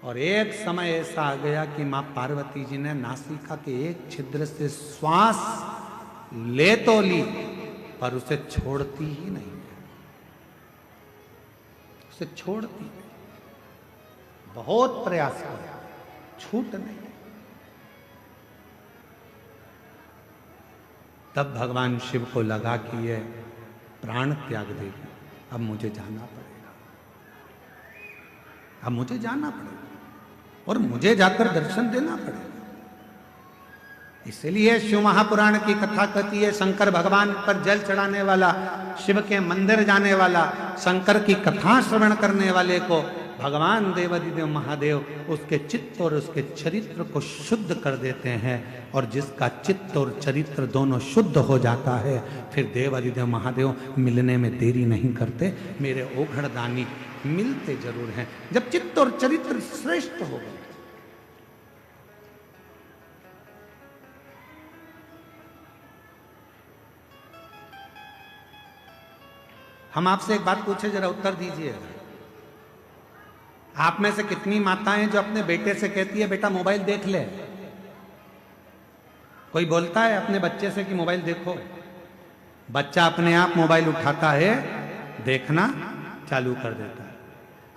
और एक समय ऐसा आ गया कि मां पार्वती जी ने नासिका के एक छिद्र से श्वास ले तो ली पर उसे छोड़ती ही नहीं, उसे छोड़ती नहीं। बहुत प्रयास किया, छूट नहीं। तब भगवान शिव को लगा कि ये प्राण त्याग देगी, अब मुझे जाना पड़ेगा, अब मुझे जाना पड़ेगा और मुझे जाकर दर्शन देना पड़ेगा। इसलिए शिव महापुराण की कथा कहती है, शंकर भगवान पर जल चढ़ाने वाला, शिव के मंदिर जाने वाला, शंकर की कथा श्रवण करने वाले को भगवान देवाधिदेव महादेव उसके चित्त और उसके चरित्र को शुद्ध कर देते हैं। और जिसका चित्त और चरित्र दोनों शुद्ध हो जाता है, फिर देवाधिदेव महादेव मिलने में देरी नहीं करते। मेरे ओघड़दानी मिलते जरूर हैं जब चित्त और चरित्र श्रेष्ठ हो गए। हम आपसे एक बात पूछे, जरा उत्तर दीजिए। आप में से कितनी माताएं जो अपने बेटे से कहती है बेटा मोबाइल देख ले? कोई बोलता है अपने बच्चे से कि मोबाइल देखो? बच्चा अपने आप मोबाइल उठाता है, देखना चालू कर देता है।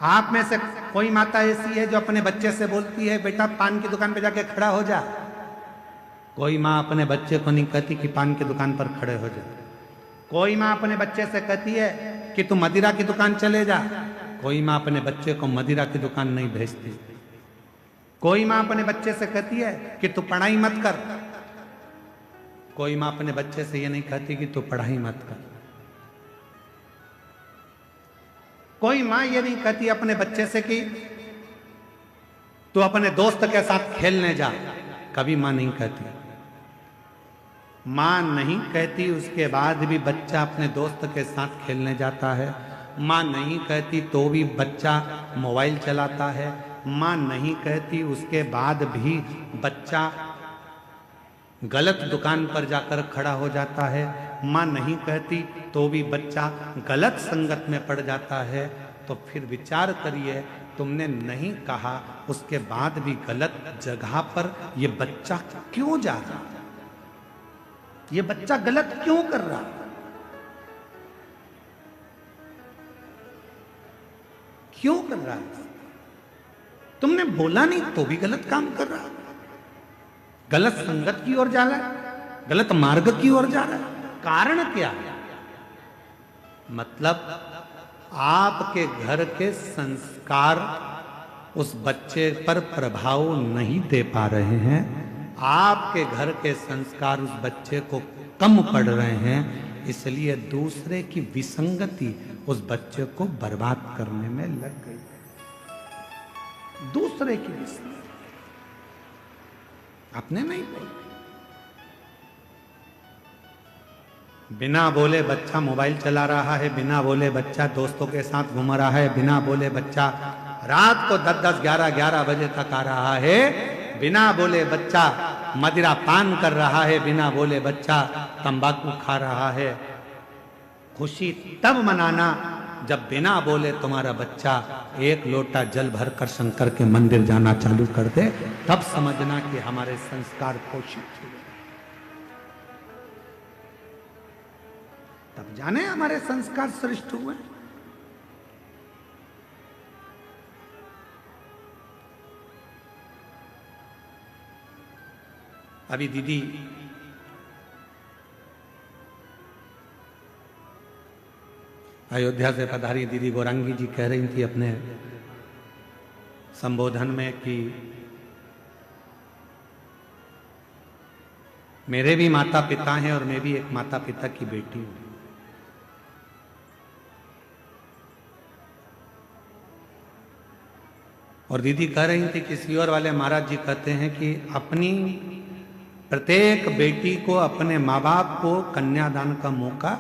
आप में से कोई माता ऐसी है जो अपने बच्चे से बोलती है बेटा पान की दुकान पे जाके खड़ा हो जा? कोई माँ अपने बच्चे को नहीं कहती कि पान की दुकान पर खड़े हो जा। कोई माँ अपने बच्चे से कहती है कि तू मदिरा की दुकान चले जा। कोई माँ अपने बच्चे को मदिरा की दुकान नहीं भेजती। कोई माँ अपने बच्चे से कहती है कि तू पढ़ाई मत कर। कोई माँ अपने बच्चे से ये नहीं कहती कि तू पढ़ाई मत कर। कोई माँ ये नहीं कहती अपने बच्चे से कि तू अपने दोस्त के साथ खेलने जा। कभी माँ नहीं कहती। माँ नहीं कहती, उसके बाद भी बच्चा अपने दोस्त के साथ खेलने जाता है। माँ नहीं कहती तो भी बच्चा मोबाइल चलाता है। माँ नहीं कहती, उसके बाद भी बच्चा गलत दुकान पर जाकर खड़ा हो जाता है। माँ नहीं कहती तो भी बच्चा गलत संगत में पड़ जाता है। तो फिर विचार करिए, तुमने नहीं कहा, उसके बाद भी गलत जगह पर ये बच्चा क्यों जा रहा है? ये बच्चा गलत क्यों कर रहा है? क्यों कर रहा है? तुमने बोला नहीं तो भी गलत काम कर रहा है, गलत संगत की ओर जा रहा है। गलत मार्ग की ओर जा रहा है। कारण क्या है? मतलब आपके घर के संस्कार उस बच्चे पर प्रभाव नहीं दे पा रहे हैं, आपके घर के संस्कार उस बच्चे को कम पड़ रहे हैं, इसलिए दूसरे की विसंगति उस बच्चे को बर्बाद करने में लग गई। दूसरे की विसंगति, अपने नहीं बोले। बिना बोले बच्चा मोबाइल चला रहा है, बिना बोले बच्चा दोस्तों के साथ घूम रहा है, बिना बोले बच्चा रात को 10-10, 11-11 बजे तक आ रहा है, बिना बोले बच्चा मदिरा पान कर रहा है, बिना बोले बच्चा तंबाकू खा रहा है। खुशी तब मनाना जब बिना बोले तुम्हारा बच्चा एक लोटा जल भरकर शंकर के मंदिर जाना चालू कर दे, तब समझना कि हमारे संस्कार पोषित हुए, तब जाने हमारे संस्कार श्रेष्ठ हुए। अभी दीदी अयोध्या से पधारी दीदी गौरांगी जी कह रही थी अपने संबोधन में कि मेरे भी माता पिता हैं और मैं भी एक माता पिता की बेटी हूं। और दीदी कह रही थी कि सीहोर वाले महाराज जी कहते हैं कि अपनी प्रत्येक बेटी को अपने माँ बाप को कन्यादान का मौका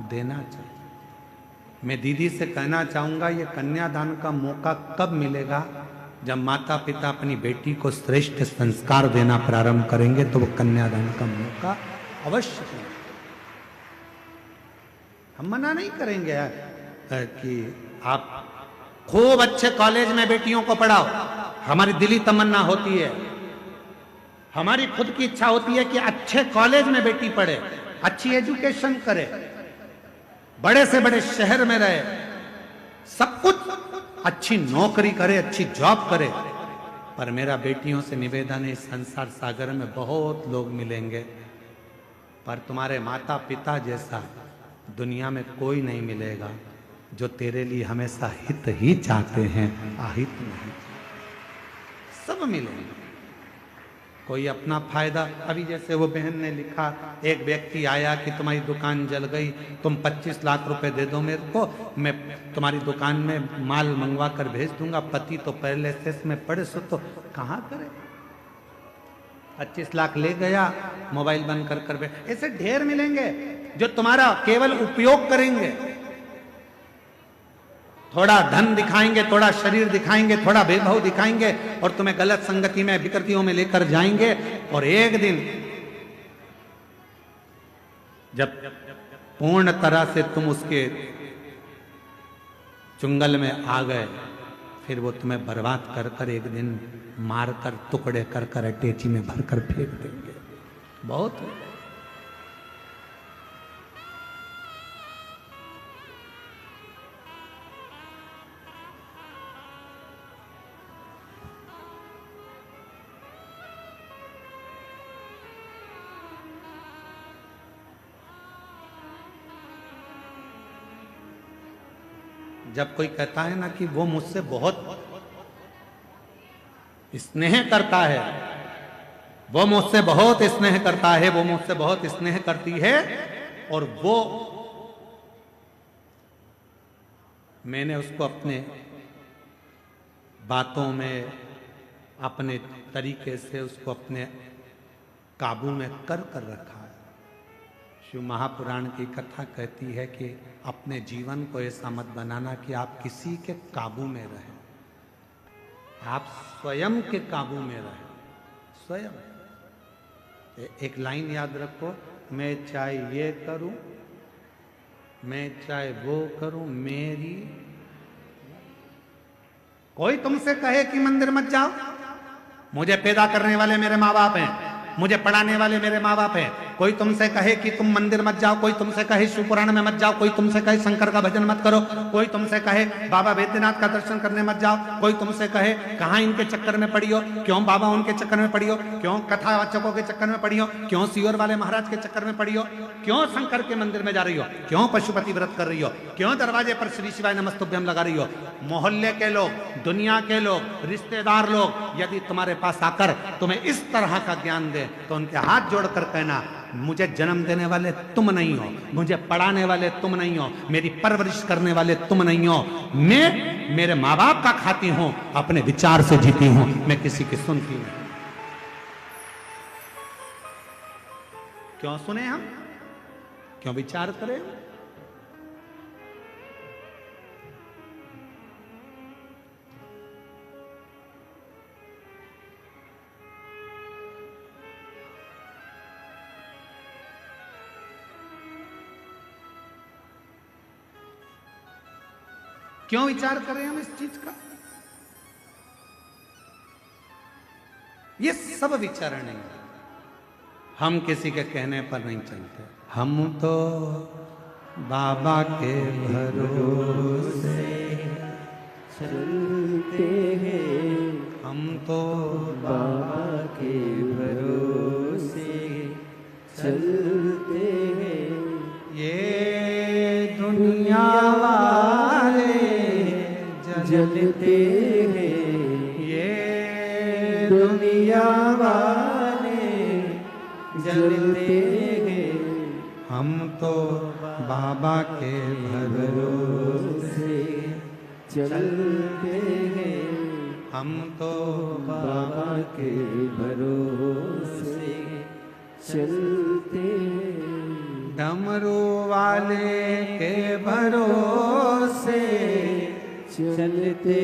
देना चाहिए। मैं दीदी से कहना चाहूंगा, ये कन्यादान का मौका कब मिलेगा? जब माता पिता अपनी बेटी को श्रेष्ठ संस्कार देना प्रारंभ करेंगे तो वो कन्यादान का मौका अवश्य मिलेगा। हम मना नहीं करेंगे कि आप खूब अच्छे कॉलेज में बेटियों को पढ़ाओ, हमारी दिली तमन्ना होती है, हमारी खुद की इच्छा होती है कि अच्छे कॉलेज में बेटी पढ़े, अच्छी एजुकेशन करे, बड़े से बड़े शहर में रहे, सब कुछ अच्छी नौकरी करे, अच्छी जॉब करे। पर मेरा बेटियों से निवेदन है, इस संसार सागर में बहुत लोग मिलेंगे, पर तुम्हारे माता पिता जैसा दुनिया में कोई नहीं मिलेगा जो तेरे लिए हमेशा हित ही चाहते हैं, अहित नहीं। सब मिलेंगे, कोई अपना फायदा। अभी जैसे वो बहन ने लिखा, एक व्यक्ति आया कि तुम्हारी दुकान जल गई, तुम 25 लाख रुपए दे दो मेरे को, मैं तुम्हारी दुकान में माल मंगवा कर भेज दूंगा। पति तो पहले से में पड़े सो तो कहाँ करे, 25 लाख ले गया, मोबाइल बंद कर कर। ऐसे ढेर मिलेंगे जो तुम्हारा केवल उपयोग करेंगे, थोड़ा धन दिखाएंगे, थोड़ा शरीर दिखाएंगे, थोड़ा वैभव दिखाएंगे और तुम्हें गलत संगति में, विकृतियों में लेकर जाएंगे। और एक दिन जब पूर्ण तरह से तुम उसके चुंगल में आ गए, फिर वो तुम्हें बर्बाद कर कर एक दिन मारकर टुकड़े कर कर अटैची में भरकर फेंक देंगे। बहुत जब कोई कहता है ना कि वो मुझसे बहुत स्नेह करता है, वो मुझसे बहुत स्नेह करता है, वो मुझसे बहुत स्नेह करती है, और वो मैंने उसको अपने बातों में, अपने तरीके से उसको अपने काबू में कर कर रखा है। शिव महापुराण की कथा कहती है कि अपने जीवन को ऐसा मत बनाना कि आप किसी के काबू में रहें, आप स्वयं के काबू में रहें। स्वयं एक लाइन याद रखो, मैं चाहे ये करूं, मैं चाहे वो करूं, मेरी। कोई तुमसे कहे कि मंदिर मत जाओ, मुझे पैदा करने वाले मेरे माँ बाप हैं, मुझे पढ़ाने वाले मेरे माँ बाप हैं, कोई तुमसे कहे कि तुम मंदिर मत जाओ, कोई तुमसे कहे शिव पुराण में मत जाओ, कोई तुमसे कहे शंकर का भजन मत करो, कोई तुमसे कहे बाबा बैद्यनाथ का दर्शन करने मत जाओ, कोई तुमसे कहे कहाँ इनके चक्कर में पड़ी हो, क्यों बाबा उनके चक्कर में पड़ी हो, क्यों कथावाचकों के चक्कर में पड़ी हो, क्यों सियोर वाले महाराज के चक्कर में पड़ी हो, क्यों शंकर के मंदिर में जा रही हो, क्यों पशुपति व्रत कर रही हो, क्यों दरवाजे पर श्री शिवाय नमस्तुभ्यम लगा रही हो। मोहल्ले के लोग, दुनिया के लोग, रिश्तेदार लोग यदि तुम्हारे पास आकर तुम्हें इस तरह का ज्ञान दे तो उनके हाथ जोड़कर कहना, मुझे जन्म देने वाले तुम नहीं हो, मुझे पढ़ाने वाले तुम नहीं हो, मेरी परवरिश करने वाले तुम नहीं हो, मैं मेरे माँ बाप का खाती हूं, अपने विचार से जीती हूं, मैं किसी की सुनती नहीं। क्यों सुने हम, क्यों विचार करें? क्यों विचार करें हम इस चीज का? ये सब विचार नहीं, हम किसी के कहने पर नहीं चलते, हम तो बाबा के भरोसे चलते हैं, हम तो बाबा के भरोसे चलते हैं। ये दुनिया वाले जलते हैं, ये दुनिया वाले जलते हैं, हम तो बाबा के भरोसे चलते हैं, हम तो बाबा के भरोसे चलते हैं। डमरू वाले के भरोसे चलते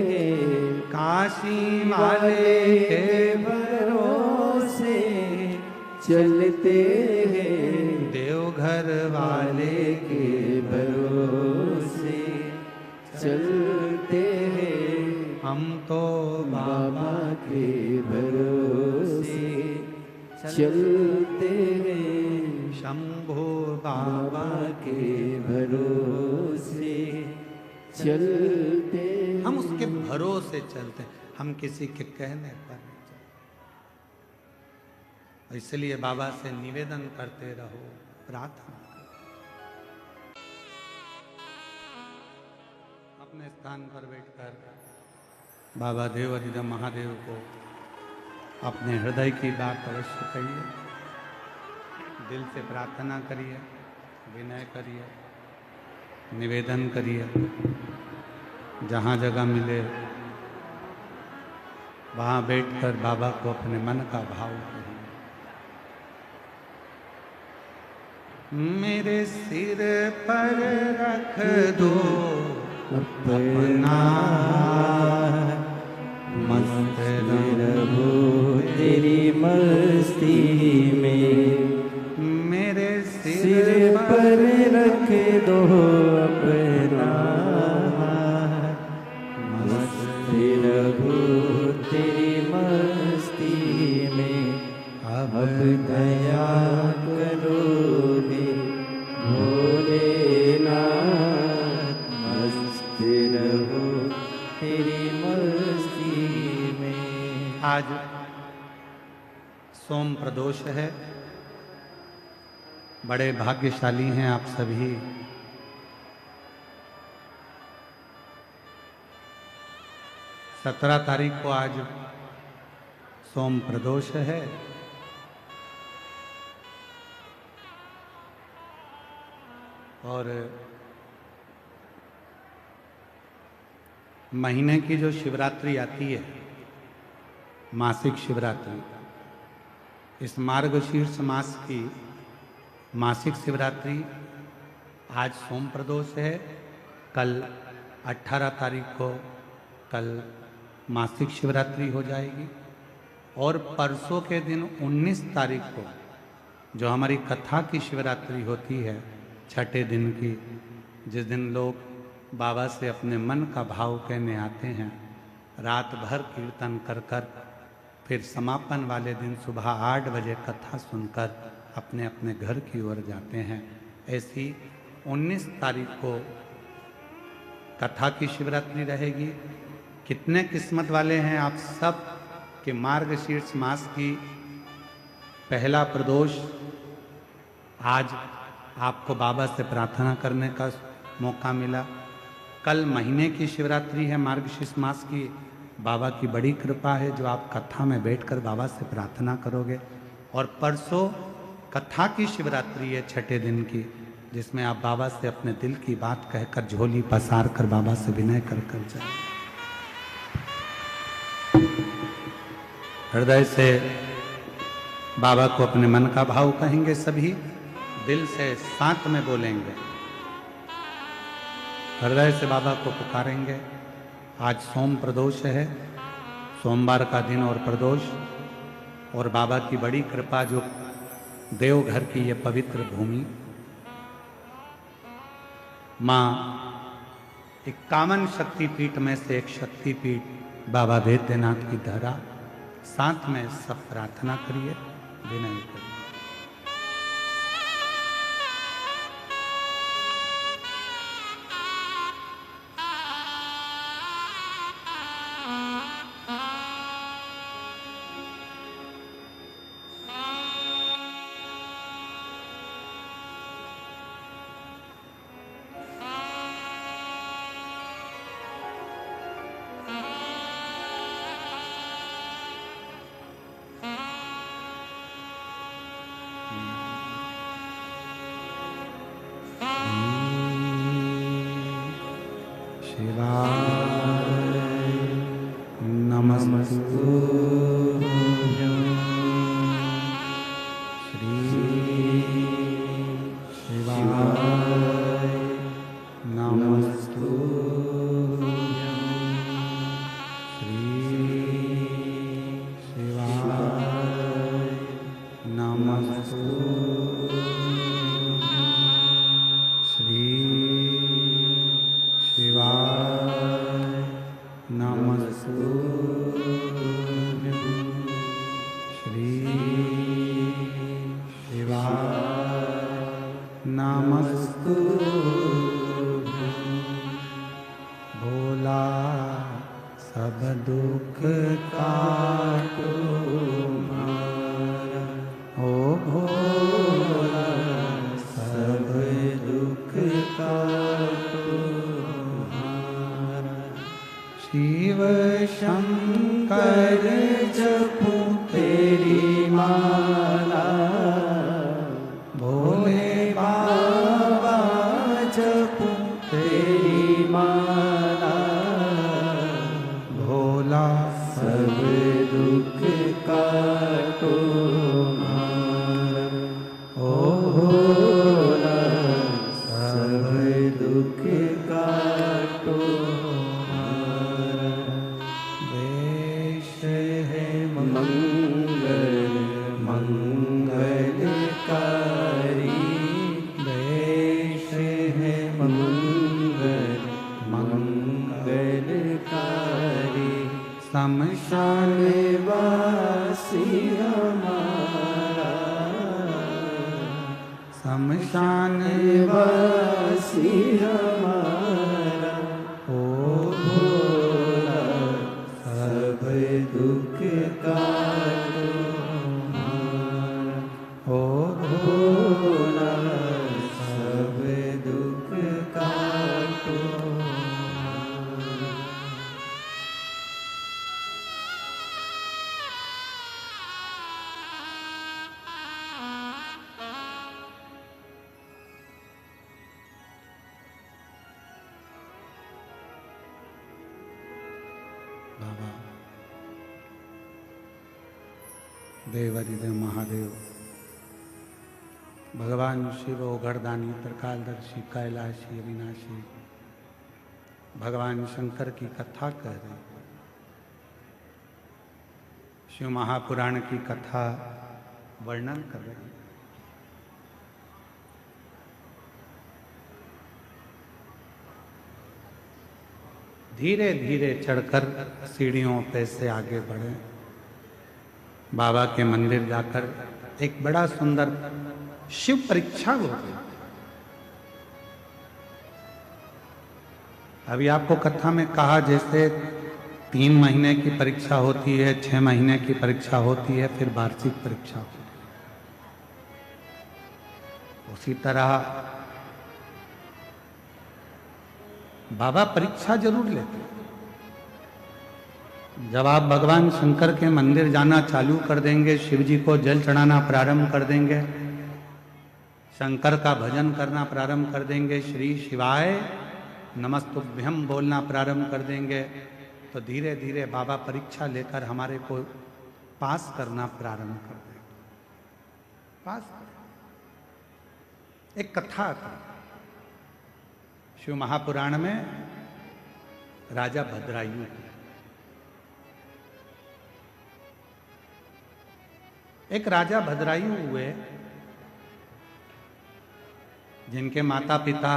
हैं, काशी वाले के भरोसे चलते हैं, देवघर वाले के भरोसे चलते हैं, हम तो बाबा के भरोसे चलते हैं, शंभू बाबा बाबा के भरोसे चलते हैं। हम उसके भरोसे चलते हैं, हम किसी के कहने पर नहीं चलते। इसलिए बाबा से निवेदन करते रहो, प्रार्थना करो। अपने स्थान पर बैठकर बाबा देव अधिदेव महादेव को अपने हृदय की बात अवश्य कहिए, दिल से प्रार्थना करिए, विनय करिए, निवेदन करिए। जहाँ जगह मिले वहाँ बैठकर बाबा को अपने मन का भाव कहिए। मेरे सिर पर रख दो अपना मस्त रहो तेरी मस्ती में, मेरे सिर पर रख दो अपना मस्त रहो तेरी मस्ती में। अब दया करोगे भोलेनाथ, मस्त रहो तेरी मस्ती में। आज सोम प्रदोष है, बड़े भाग्यशाली हैं आप सभी। सत्रह तारीख को आज सोम प्रदोष है। और महीने की जो शिवरात्रि आती है, मासिक शिवरात्रि, इस मार्गशीर्ष मास की मासिक शिवरात्रि आज सोम प्रदोष है। कल 18 तारीख को कल मासिक शिवरात्रि हो जाएगी और परसों के दिन 19 तारीख को जो हमारी कथा की शिवरात्रि होती है, छठे दिन की, जिस दिन लोग बाबा से अपने मन का भाव कहने आते हैं, रात भर कीर्तन कर कर फिर समापन वाले दिन सुबह 8 बजे कथा सुनकर अपने अपने घर की ओर जाते हैं। ऐसी 19 तारीख को कथा की शिवरात्रि रहेगी। कितने किस्मत वाले हैं आप सब कि मार्गशीर्ष मास की पहला प्रदोष आज आपको बाबा से प्रार्थना करने का मौका मिला। कल महीने की शिवरात्रि है मार्गशीर्ष मास की। बाबा की बड़ी कृपा है जो आप कथा में बैठकर बाबा से प्रार्थना करोगे। और परसों कथा की शिवरात्रि है छठे दिन की, जिसमें आप बाबा से अपने दिल की बात कहकर झोली पसार कर बाबा से विनय कर कर जाए। हृदय से बाबा को अपने मन का भाव कहेंगे, सभी दिल से साथ में बोलेंगे, हृदय से बाबा को पुकारेंगे। आज सोम प्रदोष है, सोमवार का दिन और प्रदोष, और बाबा की बड़ी कृपा जो देवघर की ये पवित्र भूमि, माँ 51 शक्तिपीठ में से एक शक्तिपीठ बाबा वैद्यनाथ की धरा। साथ में सब प्रार्थना करिए, विनय करिए। देवरिदेव महादेव, भगवान शिव ओघड़दानी, त्रिकालदर्शी, कैलाशी, अविनाशी, भगवान शंकर की कथा कह रहे, शिव महापुराण की कथा वर्णन कर रहे हैं। धीरे धीरे चढ़कर सीढ़ियों पे से आगे बढ़े, बाबा के मंदिर जाकर एक बड़ा सुंदर शिव परीक्षा हो गई। अभी आपको कथा में कहा जैसे 3 महीने की परीक्षा होती है, 6 महीने की परीक्षा होती है, फिर वार्षिक परीक्षा होती है। उसी तरह बाबा परीक्षा जरूर लेते। जब आप भगवान शंकर के मंदिर जाना चालू कर देंगे, शिव जी को जल चढ़ाना प्रारंभ कर देंगे, शंकर का भजन करना प्रारंभ कर देंगे, श्री शिवाय नमस्तुभ्यम बोलना प्रारंभ कर देंगे, तो धीरे धीरे बाबा परीक्षा लेकर हमारे को पास करना प्रारंभ कर देंगे। पास कर। एक कथा आता है शिव महापुराण में, राजा भद्रायु। एक राजा भद्रायु हुए जिनके माता पिता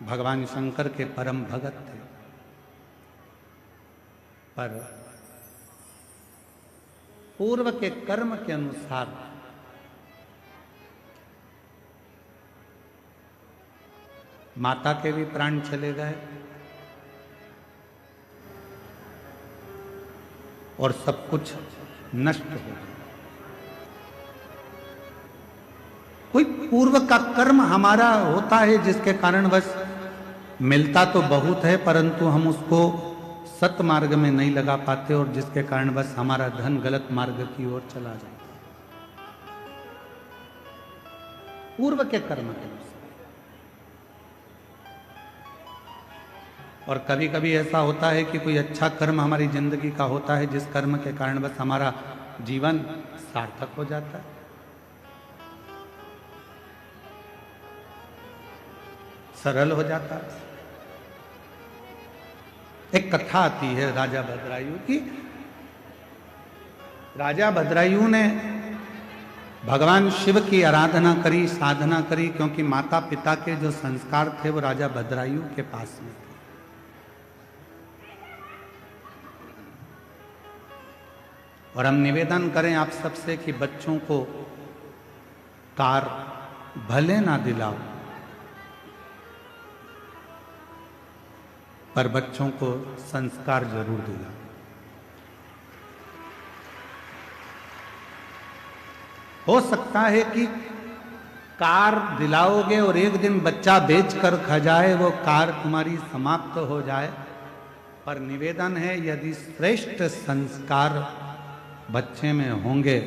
भगवान शंकर के परम भगत थे, पर पूर्व के कर्म के अनुसार माता के भी प्राण चले गए और सब कुछ नष्ट हो गया। कोई पूर्व का कर्म हमारा होता है जिसके कारण बस मिलता तो बहुत है, परंतु हम उसको सत मार्ग में नहीं लगा पाते, और जिसके कारण बस हमारा धन गलत मार्ग की ओर चला जाता है, पूर्व के कर्म के अनुसार। और कभी कभी ऐसा होता है कि कोई अच्छा कर्म हमारी जिंदगी का होता है, जिस कर्म के कारण बस हमारा जीवन सार्थक हो जाता है। सरल हो जाता है। एक कथा आती है राजा भद्रायु की। राजा भद्रायु ने भगवान शिव की आराधना करी, साधना करी, क्योंकि माता पिता के जो संस्कार थे वो राजा भद्रायु के पास में थे। और हम निवेदन करें आप सबसे कि बच्चों को कार भले ना दिलाओ, पर बच्चों को संस्कार जरूर दिलाओ। हो सकता है कि कार दिलाओगे और एक दिन बच्चा बेचकर खा जाए, वो कार तुम्हारी समाप्त हो जाए, पर निवेदन है यदि श्रेष्ठ संस्कार बच्चे में होंगे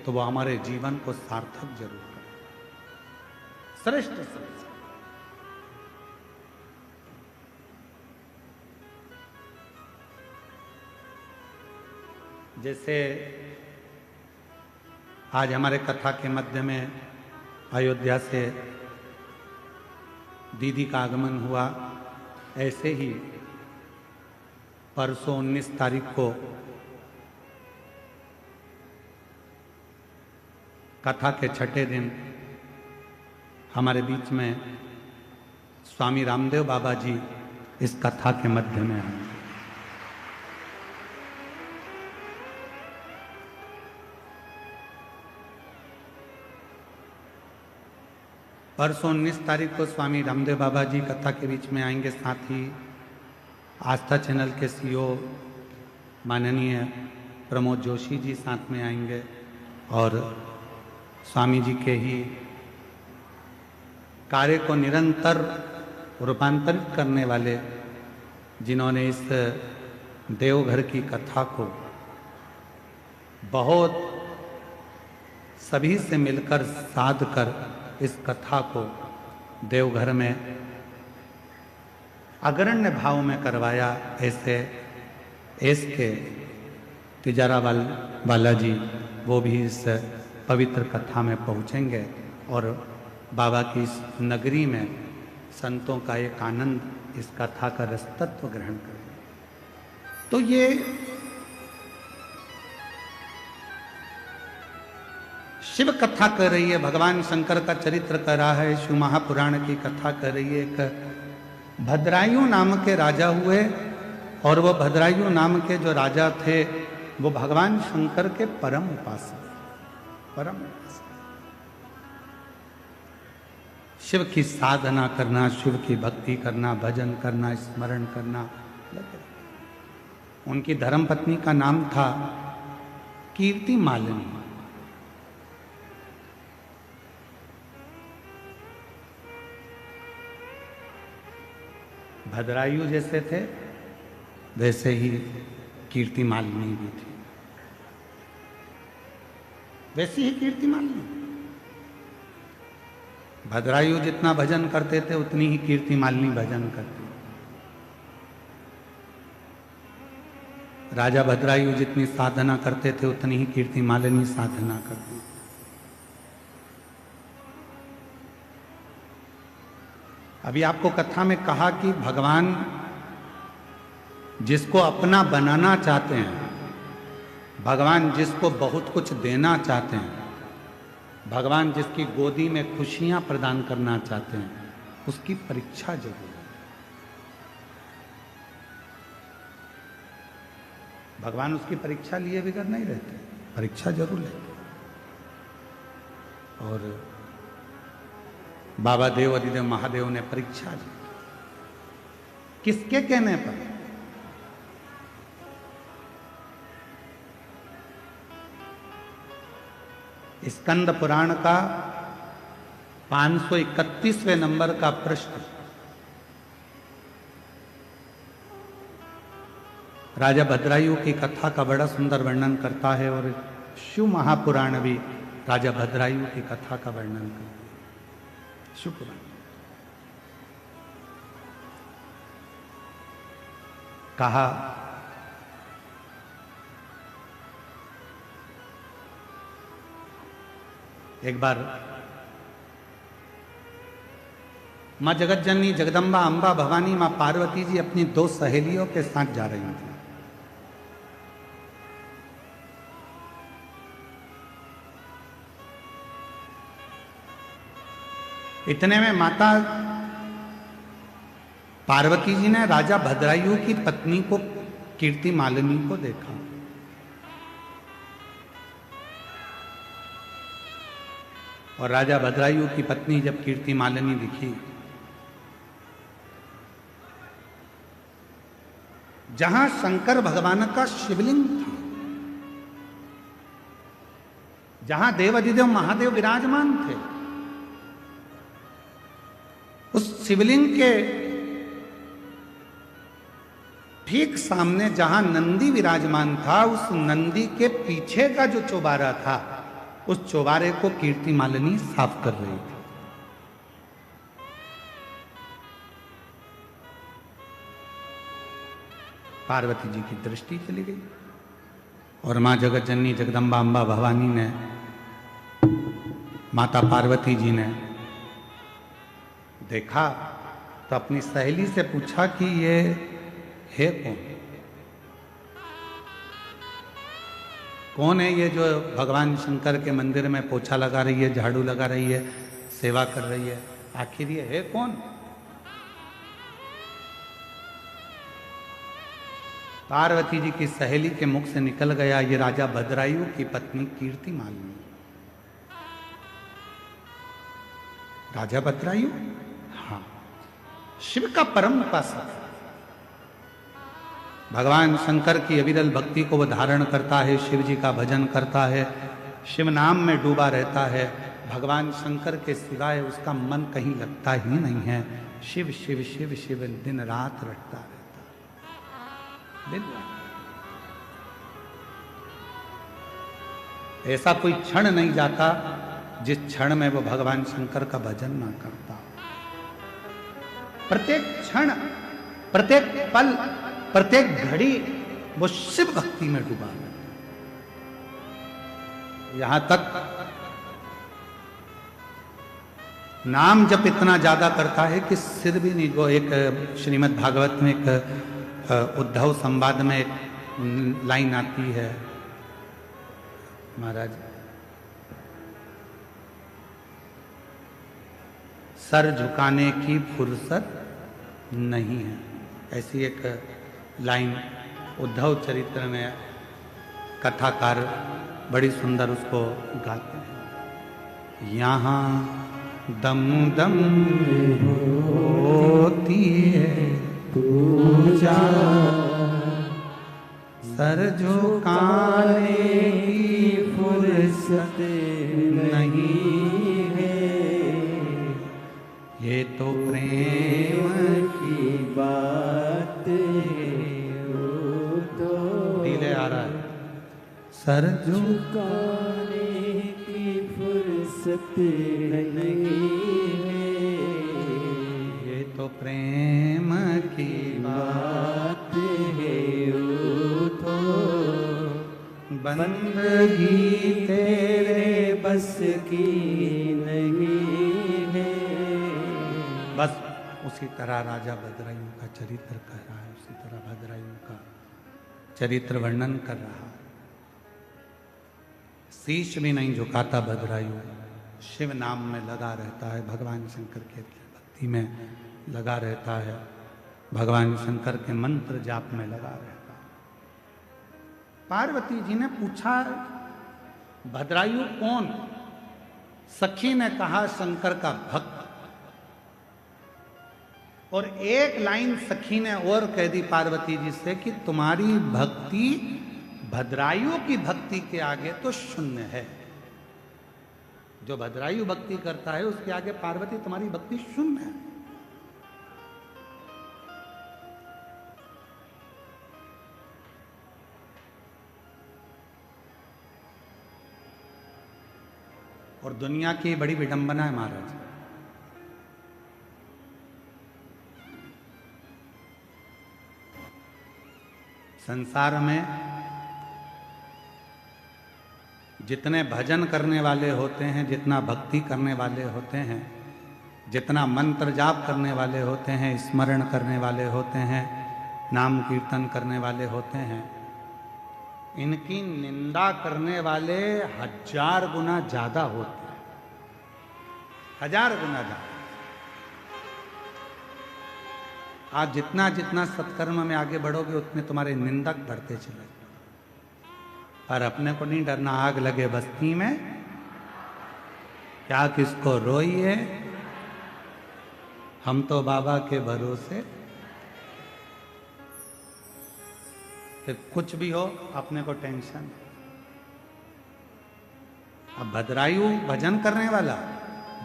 तो वो हमारे जीवन को सार्थक जरूर करें। श्रेष्ठ संस्कार। जैसे आज हमारे कथा के मध्य में अयोध्या से दीदी का आगमन हुआ, ऐसे ही परसों 19 तारीख को कथा के छठे दिन हमारे बीच में स्वामी रामदेव बाबा जी इस कथा के मध्य में आए। परसों 19 तारीख को स्वामी रामदेव बाबा जी कथा के बीच में आएंगे। साथ ही आस्था चैनल के सीईओ माननीय प्रमोद जोशी जी साथ में आएंगे, और स्वामी जी के ही कार्य को निरंतर रूपांतरित करने वाले, जिन्होंने इस देवघर की कथा को बहुत सभी से मिलकर साध कर इस कथा को देवघर में अग्रण्य भाव में करवाया। ऐसे के तिजारा वाला जी वो भी इस पवित्र कथा में पहुँचेंगे और बाबा की इस नगरी में संतों का एक आनंद इस कथा का रसतत्व ग्रहण करेंगे। तो ये शिव कथा कर रही है, भगवान शंकर का चरित्र कर रहा है, शिव महापुराण की कथा कर रही है। एक भद्रायु नाम के राजा हुए, और वो भद्रायु नाम के जो राजा थे वो भगवान शंकर के परम उपासक। परम रस। शिव की साधना करना, शिव की भक्ति करना, भजन करना, स्मरण करना लगे। उनकी धर्मपत्नी का नाम था कीर्ति मालिनी। भद्रायु जैसे थे वैसे ही कीर्ति मालिनी भी थी, वैसी ही कीर्ति मालिनी। भद्रायु जितना भजन करते थे उतनी ही कीर्ति मालिनी भजन करती। राजा भद्रायु जितनी साधना करते थे उतनी ही कीर्ति मालिनी साधना करती। अभी आपको कथा में कहा कि भगवान जिसको अपना बनाना चाहते हैं, भगवान जिसको बहुत कुछ देना चाहते हैं, भगवान जिसकी गोदी में खुशियां प्रदान करना चाहते हैं, उसकी परीक्षा जरूर है। भगवान उसकी परीक्षा लिए बिगड़ नहीं रहते, परीक्षा जरूर लेते। और बाबा देव अधिदेव महादेव ने परीक्षा ली। किसके कहने पर? स्कंद पुराण का 531वें नंबर का प्रश्न राजा भद्रायु की कथा का बड़ा सुंदर वर्णन करता है, और शिव महापुराण भी राजा भद्रायु की कथा का वर्णन करता है। शिव पुराण कहा एक बार मां जगत जननी जगदम्बा अंबा भवानी मां पार्वती जी अपनी दो सहेलियों के साथ जा रही थी। इतने में माता पार्वती जी ने राजा भद्रायु की पत्नी को कीर्ति मालिनी को देखा। और राजा भद्रायु की पत्नी जब कीर्ति मालिनी दिखी, जहां शंकर भगवान का शिवलिंग था, जहां देव अधिदेव महादेव विराजमान थे, उस शिवलिंग के ठीक सामने जहां नंदी विराजमान था, उस नंदी के पीछे का जो चौबारा था, उस चौबारे को कीर्ति मालिनी साफ कर रही थी। पार्वती जी की दृष्टि चली गई और मां जगत जननी जगदम्बा अंबा भवानी ने, माता पार्वती जी ने देखा तो अपनी सहेली से पूछा कि ये है कौन? कौन है ये जो भगवान शंकर के मंदिर में पोछा लगा रही है, झाड़ू लगा रही है, सेवा कर रही है? आखिर ये है कौन? पार्वती जी की सहेली के मुख से निकल गया, ये राजा भद्रायु की पत्नी कीर्ति मालिनी। राजा भद्रायु, हाँ, शिव का परम उपासक, भगवान शंकर की अविरल भक्ति को वो धारण करता है, शिव जी का भजन करता है, शिव नाम में डूबा रहता है। भगवान शंकर के सिवाय उसका मन कहीं लगता ही नहीं है। शिव शिव शिव शिव दिन रात रटता रहता है। ऐसा कोई क्षण नहीं जाता जिस क्षण में वो भगवान शंकर का भजन ना करता। प्रत्येक क्षण, प्रत्येक पल, प्रत्येक घड़ी वो शिव भक्ति में डूबा है। यहां तक नाम जप इतना ज्यादा करता है कि सिर भी नहीं। वो एक श्रीमद् भागवत में एक उद्धव संवाद में एक लाइन आती है, महाराज, सर झुकाने की फुर्सत नहीं है, ऐसी एक लाइन उद्धव चरित्र में कथाकार बड़ी सुंदर उसको गाते हैं। यहाँ दम दम होती है पूजा, सर झुकाने की फुर्सत नहीं है, ये तो प्रेम की बात है, वो तो धीरे आ रहा है। सर झुकाने की फुर्सत नहीं है, ये तो प्रेम की बात है, वो तो बंदगी तेरे बस की नहीं है। बस उसी तरह राजा भद्रायु का चरित्र कह रहा है, उसी तरह भद्रायु का चरित्र वर्णन कर रहा है। शीश भी नहीं झुकाता भद्रायु, शिव नाम में लगा रहता है, भगवान शंकर के भक्ति में लगा रहता है, भगवान शंकर के मंत्र जाप में लगा रहता है। पार्वती जी ने पूछा भद्रायु कौन? सखी ने कहा शंकर का भक्त। और एक लाइन सखी ने और कह दी पार्वती जी से कि तुम्हारी भक्ति भद्रायु की भक्ति के आगे तो शून्य है। जो भद्रायु भक्ति करता है उसके आगे पार्वती तुम्हारी भक्ति शून्य है। और दुनिया की बड़ी विडंबना है महाराज। संसार में जितने भजन करने वाले होते हैं, जितना भक्ति करने वाले होते हैं, जितना मंत्र जाप करने वाले होते हैं, स्मरण करने वाले होते हैं, नाम कीर्तन करने वाले होते हैं, इनकी निंदा करने वाले 1000 गुना ज्यादा होते हैं, 1000 गुना ज्यादा। आप जितना जितना सत्कर्म में आगे बढ़ोगे उतने तुम्हारे निंदक बढ़ते चले। पर अपने को नहीं डरना, आग लगे बस्ती में क्या किसको रोइए, हम तो बाबा के भरोसे। फिर कुछ भी हो अपने को टेंशन। अब भद्रायु भजन करने वाला,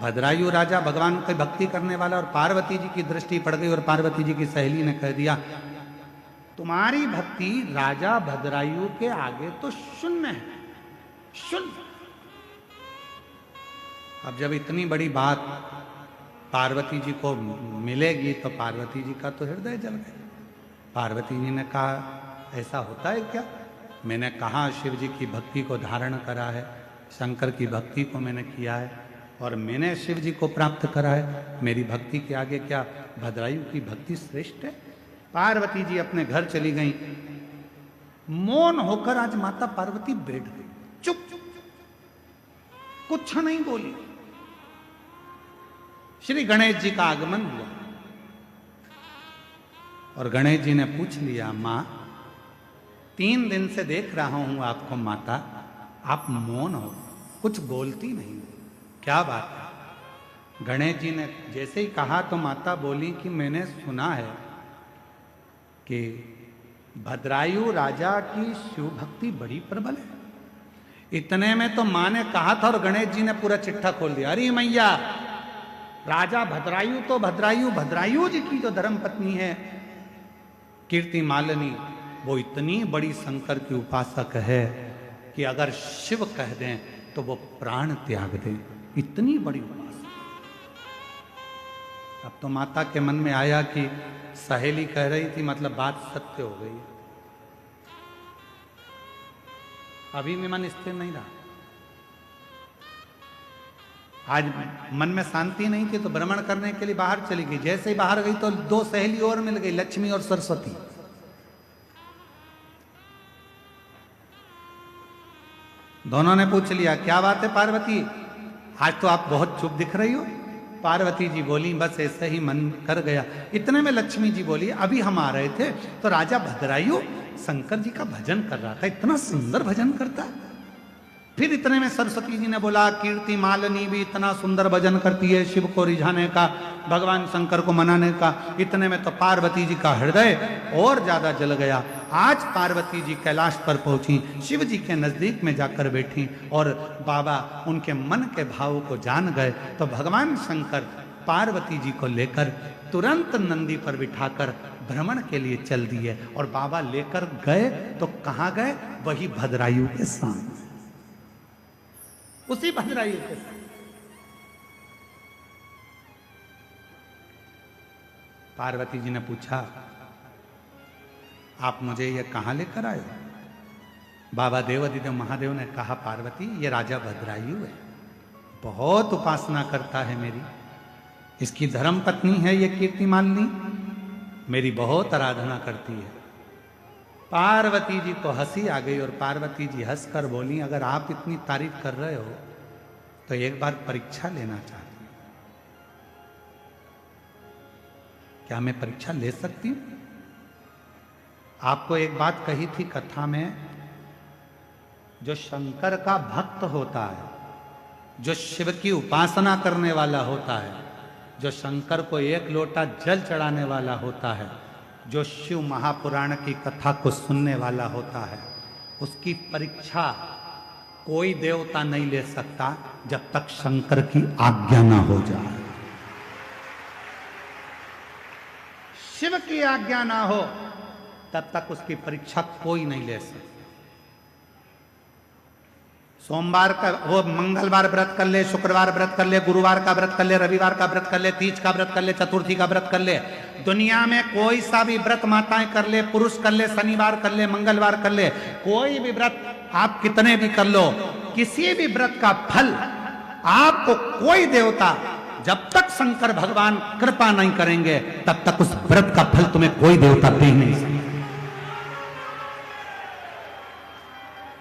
भद्रायु राजा भगवान की भक्ति करने वाला, और पार्वती जी की दृष्टि पड़ गई और पार्वती जी की सहेली ने कह दिया तुम्हारी भक्ति राजा भद्रायु के आगे तो शून्य है, शून्य। अब जब इतनी बड़ी बात पार्वती जी को मिलेगी तो पार्वती जी का तो हृदय जल गया। पार्वती जी ने कहा ऐसा होता है क्या? मैंने कहा शिव जी की भक्ति को धारण करा है, शंकर की भक्ति को मैंने किया है और मैंने शिव जी को प्राप्त करा है। मेरी भक्ति के आगे क्या भद्रायु की भक्ति श्रेष्ठ है? पार्वती जी अपने घर चली गई। मौन होकर आज माता पार्वती बैठ गई, चुप, कुछ नहीं बोली। श्री गणेश जी का आगमन हुआ और गणेश जी ने पूछ लिया, मां 3 दिन से देख रहा हूं आपको माता, आप मौन हो, कुछ बोलती नहीं, क्या बात है? गणेश जी ने जैसे ही कहा तो माता बोली कि मैंने सुना है कि भद्रायु राजा की शिव भक्ति बड़ी प्रबल है। इतने में तो मां ने कहा था और गणेश जी ने पूरा चिट्ठा खोल दिया। अरे मैया, राजा भद्रायु तो भद्रायु जी की जो धर्म पत्नी है कीर्ति मालिनी, वो इतनी बड़ी शंकर की उपासक है कि अगर शिव कह दें तो वो प्राण त्याग दें, इतनी बड़ी उपासक। अब तो माता के मन में आया कि सहेली कह रही थी, मतलब बात सत्य हो गई। अभी भी मन स्थिर नहीं रहा। आज मन में शांति नहीं थी तो भ्रमण करने के लिए बाहर चली गई। जैसे ही बाहर गई तो 2 सहेली और मिल गई, लक्ष्मी और सरस्वती। दोनों ने पूछ लिया, क्या बात है पार्वती, आज तो आप बहुत चुप दिख रही हो। पार्वती जी बोली, बस ऐसे ही मन कर गया। इतने में लक्ष्मी जी बोली, अभी हम आ रहे थे तो राजा भद्रायु शंकर जी का भजन कर रहा था, इतना सुंदर भजन करता है। फिर इतने में सरस्वती जी ने बोला, कीर्ति मालिनी भी इतना सुंदर भजन करती है शिव को रिझाने का, भगवान शंकर को मनाने का। इतने में तो पार्वती जी का हृदय और ज्यादा जल गया। आज पार्वती जी कैलाश पर पहुंची, शिव जी के नजदीक में जाकर बैठी और बाबा उनके मन के भाव को जान गए। तो भगवान शंकर पार्वती जी को लेकर तुरंत नंदी पर बिठाकर भ्रमण के लिए चल दिए। और बाबा लेकर गए तो कहां गए? वही भद्रायु के सामने, उसी भद्रायु के साथ। पार्वती जी ने पूछा, आप मुझे ये कहां लेकर आए? बाबा देवाधिदेव महादेव ने कहा, पार्वती ये राजा भद्रायु है, बहुत उपासना करता है मेरी, इसकी धर्म पत्नी है ये कीर्ति मालिनी, मेरी बहुत आराधना करती है। पार्वती जी को हंसी आ गई और पार्वती जी हंसकर बोली, अगर आप इतनी तारीफ कर रहे हो तो एक बार परीक्षा लेना चाहती हूं, क्या मैं परीक्षा ले सकती हूं? आपको एक बात कही थी कथा में, जो शंकर का भक्त होता है, जो शिव की उपासना करने वाला होता है, जो शंकर को एक लोटा जल चढ़ाने वाला होता है, जो शिव महापुराण की कथा को सुनने वाला होता है, उसकी परीक्षा कोई देवता नहीं ले सकता जब तक शंकर की आज्ञा ना हो जाए। शिव की आज्ञा ना हो तब तक उसकी परीक्षा कोई नहीं ले सकता। सोमवार का वो मंगलवार व्रत कर ले, शुक्रवार व्रत कर ले, गुरुवार का व्रत कर ले, रविवार का व्रत कर ले, तीज का व्रत कर ले, चतुर्थी का व्रत कर ले, दुनिया में कोई सा भी व्रत माताएं कर ले, पुरुष कर ले, शनिवार कर ले, मंगलवार कर ले, कोई भी व्रत आप कितने भी कर लो, किसी भी व्रत का फल आपको कोई देवता, जब तक शंकर भगवान कृपा नहीं करेंगे तब तक उस व्रत का फल तुम्हें कोई देवता दे नहीं सकता।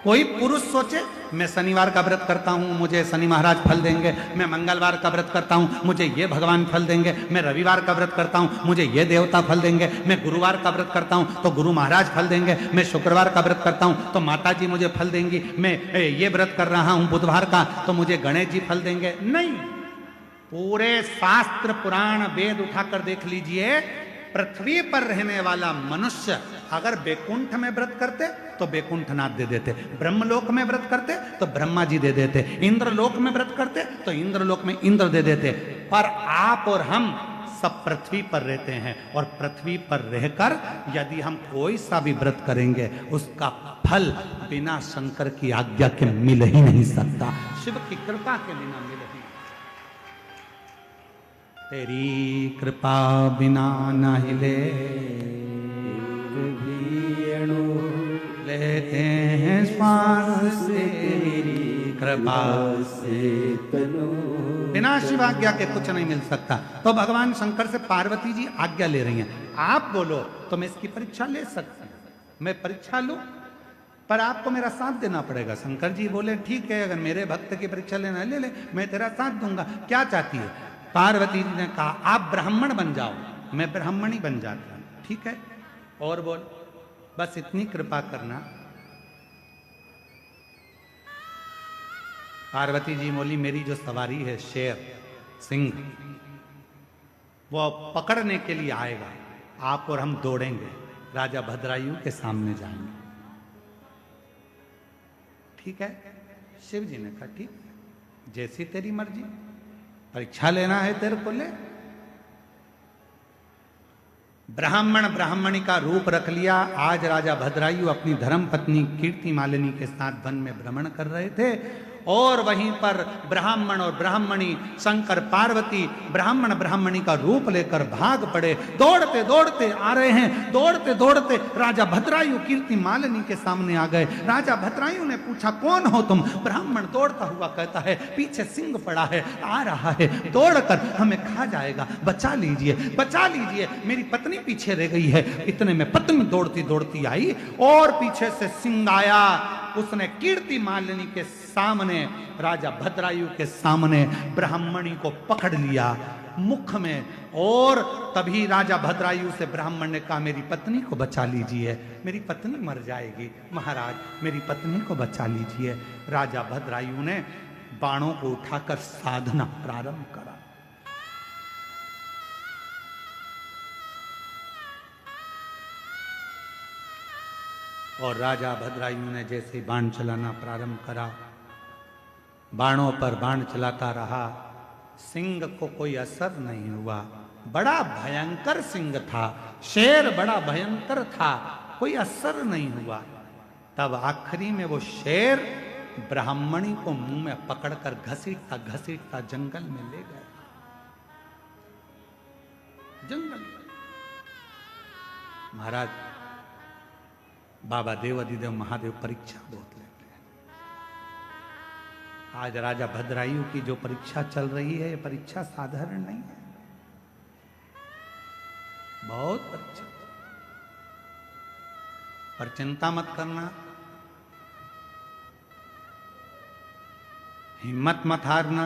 कोई पुरुष सोचे मैं शनिवार का व्रत करता हूं मुझे शनि महाराज फल देंगे, मैं मंगलवार का व्रत करता हूं मुझे ये भगवान फल देंगे, मैं रविवार का व्रत करता हूं मुझे ये देवता फल देंगे, मैं गुरुवार का व्रत करता हूं तो गुरु महाराज फल देंगे, मैं शुक्रवार का व्रत करता हूं तो माता जी मुझे फल देंगी, मैं ये व्रत कर रहा हूं बुधवार का तो मुझे गणेश जी फल देंगे। नहीं, पूरे शास्त्र पुराण वेद उठाकर देख लीजिए, पृथ्वी पर रहने वाला मनुष्य अगर बैकुंठ में व्रत करते तो बैकुंठनाथ दे देते, ब्रह्मलोक में व्रत करते तो ब्रह्मा जी दे देते, इंद्रलोक में व्रत करते तो इंद्रलोक में इंद्र दे देते। पर आप और हम सब पृथ्वी पर रहते हैं और पृथ्वी पर रहकर यदि हम कोई सा भी व्रत करेंगे उसका फल बिना शंकर की आज्ञा के मिल ही नहीं सकता, शिव की कृपा के बिना मिल ही। तेरी कृपा बिना न हिले लेते हैं श्वास, तेरी कृपा से तनु, बिना शिव आज्ञा के कुछ नहीं मिल सकता। तो भगवान शंकर से पार्वती जी आज्ञा ले रही हैं, आप बोलो तो मैं इसकी परीक्षा ले सकती हूँ, मैं परीक्षा लूं पर आपको मेरा साथ देना पड़ेगा। शंकर जी बोले ठीक है, अगर मेरे भक्त की परीक्षा लेना ले ले, मैं तेरा साथ दूंगा, क्या चाहती है? पार्वती जी ने कहा आप ब्राह्मण बन जाओ, मैं ब्राह्मणी बन जाता हूं, ठीक है, और बोल बस इतनी कृपा करना। पार्वती जी बोली मेरी जो सवारी है शेर सिंह वो पकड़ने के लिए आएगा, आप और हम दौड़ेंगे, राजा भद्रायु के सामने जाएंगे, ठीक है? शिव जी ने कहा ठीक, जैसी तेरी मर्जी, परीक्षा लेना है तेरे को ले। ब्राह्मण ब्राह्मणी का रूप रख लिया। आज राजा भद्रायु अपनी धर्म पत्नी कीर्ति मालिनी के साथ वन में भ्रमण कर रहे थे और वहीं पर ब्राह्मण और ब्राह्मणी शंकर पार्वती ब्राह्मण ब्राह्मणी का रूप लेकर भाग पड़े। दौड़ते दौड़ते आ रहे हैं, दौड़ते दौड़ते राजा भद्रायु कीर्ति मालिनी के सामने आ गए। राजा भद्रायु ने पूछा कौन हो तुम? ब्राह्मण दौड़ता हुआ कहता है पीछे सिंह पड़ा है, आ रहा है, दौड़कर हमें खा जाएगा, बचा लीजिए, बचा लीजिए, मेरी पत्नी पीछे रह गई है। इतने में पत्नी दौड़ती दौड़ती आई और पीछे से सिंह आया, उसने कीर्ति मालिनी के सामने राजा भद्रायु के सामने ब्राह्मणी को पकड़ लिया मुख में। और तभी राजा भद्रायु से ब्राह्मण ने कहा मेरी पत्नी को बचा लीजिए, मेरी पत्नी मर जाएगी, महाराज मेरी पत्नी को बचा लीजिए। राजा भद्रायु ने बाणों को उठाकर साधना प्रारंभ करा। और राजा भद्रायु ने जैसे बाण चलाना प्रारंभ करा, बाणों पर बाण चलाता रहा, सिंह को कोई असर नहीं हुआ। बड़ा भयंकर सिंह था, शेर बड़ा भयंकर था, कोई असर नहीं हुआ। तब आखिरी में वो शेर ब्राह्मणी को मुंह में पकड़कर घसीटता घसीटता जंगल में ले गया। जंगल महाराज बाबा देवाधिदेव महादेव परीक्षा बहुत लेते हैं। आज राजा भद्रायु की जो परीक्षा चल रही है, ये परीक्षा साधारण नहीं है, बहुत परीक्षा। पर चिंता मत करना, हिम्मत मत हारना।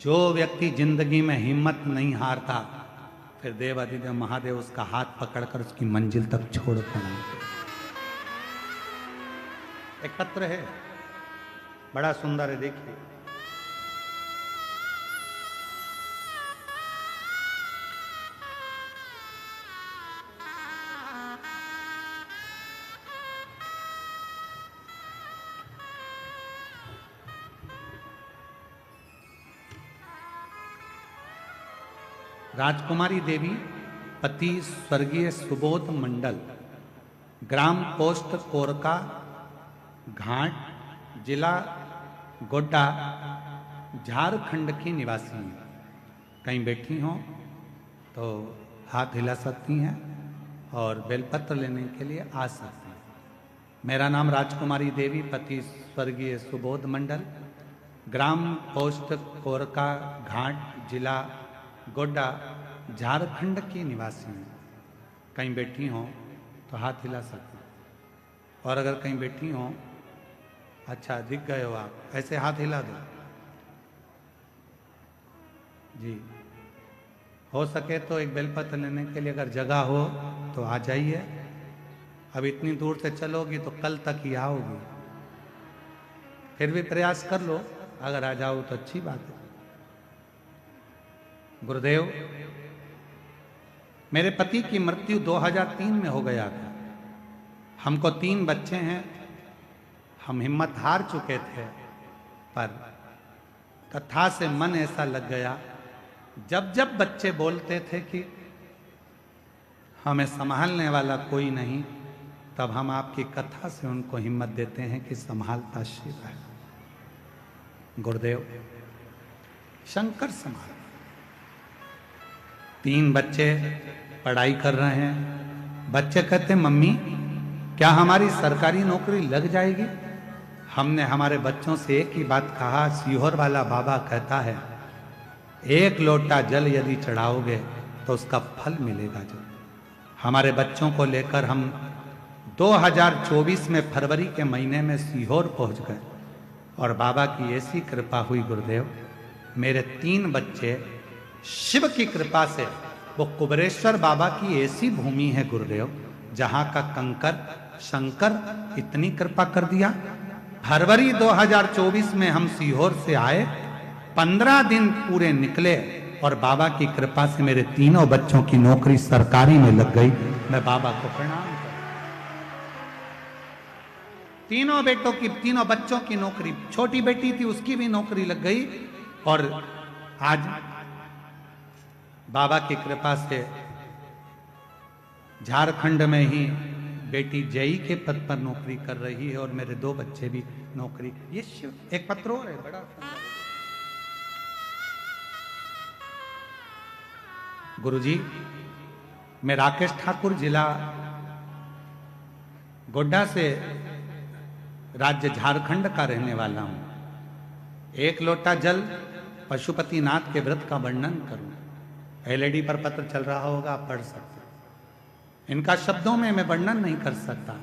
जो व्यक्ति जिंदगी में हिम्मत नहीं हारता, फिर देवाधिदेव महादेव उसका हाथ पकड़कर उसकी मंजिल तक छोड़ पाएंगे। एक पत्र है, बड़ा सुंदर है, देखिए। राजकुमारी देवी, पति स्वर्गीय सुबोध मंडल, ग्राम पोस्ट कोरका घाट, जिला गोड्डा, झारखंड की निवासी हैं। कहीं बैठी हों तो हाथ हिला सकती हैं और बेलपत्र लेने के लिए आ सकती हैं। मेरा नाम राजकुमारी देवी, पति स्वर्गीय सुबोध मंडल, ग्राम पोस्ट कोरका घाट, जिला गोड्डा, झारखंड की निवासी हैं। कहीं बैठी हों तो हाथ हिला सकते हैं। और अगर कहीं बैठी हों, अच्छा दिख गए हो आप, ऐसे हाथ हिला दो जी। हो सके तो एक बेलपत्र लेने के लिए अगर जगह हो तो आ जाइए। अब इतनी दूर से चलोगी तो कल तक ही आओगी, फिर भी प्रयास कर लो, अगर आ जाओ तो अच्छी बात है। गुरुदेव, मेरे पति की मृत्यु 2003 में हो गया था। हमको 3 बच्चे हैं। हम हिम्मत हार चुके थे, पर कथा से मन ऐसा लग गया, जब जब बच्चे बोलते थे कि हमें संभालने वाला कोई नहीं, तब हम आपकी कथा से उनको हिम्मत देते हैं कि संभालता शिव है। गुरुदेव, शंकर संभाल। 3 बच्चे पढ़ाई कर रहे हैं। बच्चे कहते मम्मी क्या हमारी सरकारी नौकरी लग जाएगी? हमने हमारे बच्चों से एक ही बात कहा, सीहोर वाला बाबा कहता है 1 लोटा जल यदि चढ़ाओगे तो उसका फल मिलेगा। जो हमारे बच्चों को लेकर हम 2024 में फरवरी के महीने में सीहोर पहुंच गए और बाबा की ऐसी कृपा हुई गुरुदेव, मेरे 3 बच्चे शिव की कृपा से, वो कुबरेश्वर बाबा की ऐसी भूमि है गुरुदेव, जहां का कंकर शंकर इतनी कृपा कर दिया। फरवरी 2024 में हम सीहोर से आए, 15 दिन पूरे निकले और बाबा की कृपा से मेरे 3 बच्चों की नौकरी सरकारी में लग गई। मैं बाबा को प्रणाम करता। 3 बच्चों की नौकरी, छोटी बेटी थी उसकी भी नौकरी लग गई। और आज बाबा की कृपा से झारखंड में ही बेटी जेई के पद पर नौकरी कर रही है और मेरे 2 बच्चे भी नौकरी। ये शिव। एक पत्र और है बड़ा सुंदर। गुरुजी, मैं राकेश ठाकुर, जिला गोड्डा से, राज्य झारखंड का रहने वाला हूं। 1 लोटा जल पशुपतिनाथ के व्रत का वर्णन करूं। एलईडी पर पत्र चल रहा होगा, आप पढ़ सकते हैं। इनका शब्दों में मैं वर्णन नहीं कर सकता।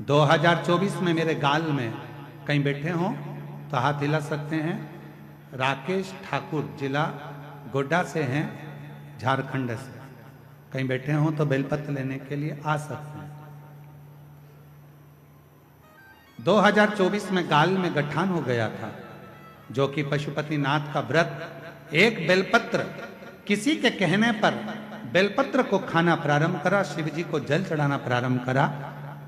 2024 में मेरे गाल में कहीं बैठे हों तो हाथ हिला सकते हैं। राकेश ठाकुर, जिला गोड्डा से हैं, झारखंड से, कहीं बैठे हों तो बेलपत्र लेने के लिए आ सकते हैं। 2024 में गाल में गठान हो गया था, जो कि पशुपतिनाथ का व्रत, एक बेलपत्र किसी के कहने पर बेलपत्र को खाना प्रारंभ करा, शिव जी को जल चढ़ाना प्रारंभ करा,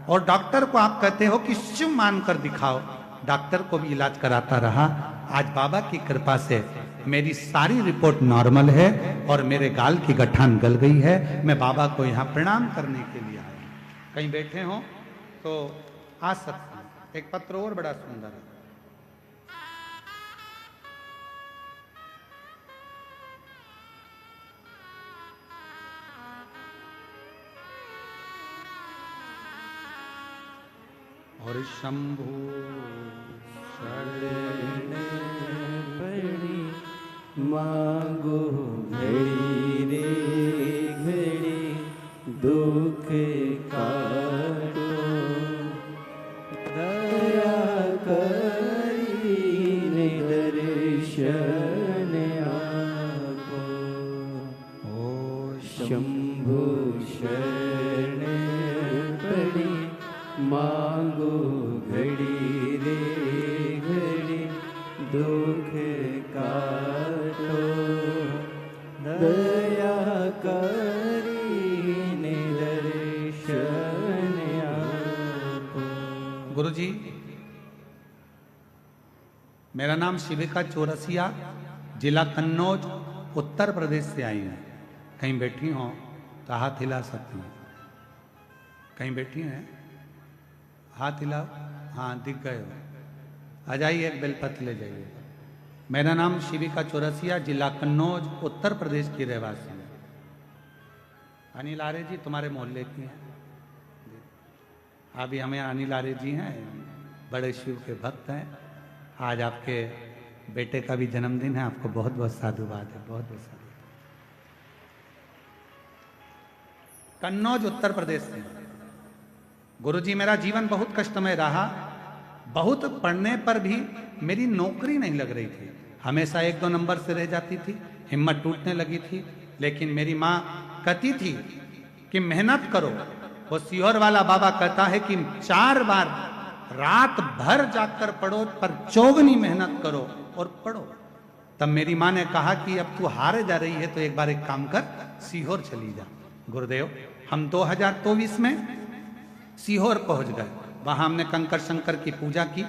और डॉक्टर को आप कहते हो कि शिव मानकर दिखाओ, डॉक्टर को भी इलाज कराता रहा। आज बाबा की कृपा से मेरी सारी रिपोर्ट नॉर्मल है और मेरे गाल की गठान गल गई है। मैं बाबा को यहाँ प्रणाम करने के लिए आया हूँ। कहीं बैठे हो तो आ सकते हैं। एक पत्र और बड़ा सुंदर है। और शंभु शरण पड़ी मांगो घड़ी रे घड़ी दुख काटो, दया करी दर्शन आपो। ओ शंभु शरण पड़ी मांगो घड़ी रे घड़ी दुख काटो, दया करी दर्शन आपो। गुरुजी, मेरा नाम शिविका चौरसिया, जिला कन्नौज, उत्तर प्रदेश से आई हूँ। कहीं बैठी हो तो हाथ हिला सकती हैं। कहीं बैठी हैं, हाथ हिलाओ। हाँ, दिख गए हो। आ जाइए, एक बेलपत्र ले जाइए। मेरा नाम शिविका चौरसिया, जिला कन्नौज, उत्तर प्रदेश की रहवासी है। अनिल आर्य जी तुम्हारे मोहल्ले की हैं। अभी हमें अनिल आर्य जी हैं, बड़े शिव के भक्त हैं। आज आपके बेटे का भी जन्मदिन है। आपको बहुत बहुत साधुवाद है, बहुत बहुत साधुवाद। कन्नौज उत्तर प्रदेश से। गुरुजी, मेरा जीवन बहुत कष्टमय रहा। बहुत पढ़ने पर भी मेरी नौकरी नहीं लग रही थी। हमेशा 1-2 नंबर से रह जाती थी, हिम्मत टूटने लगी थी। लेकिन मेरी माँ कहती थी कि मेहनत करो। वो सीहोर वाला बाबा कहता है कि 4 बार रात भर जाकर पढ़ो, पर चौगनी मेहनत करो और पढ़ो। तब मेरी माँ ने कहा कि अब तू हारे जा रही है तो एक बार एक काम कर, सीहोर चली जा। गुरुदेव, हम 2024 में सीहोर पहुंच गए। वहां हमने कंकर शंकर की पूजा की,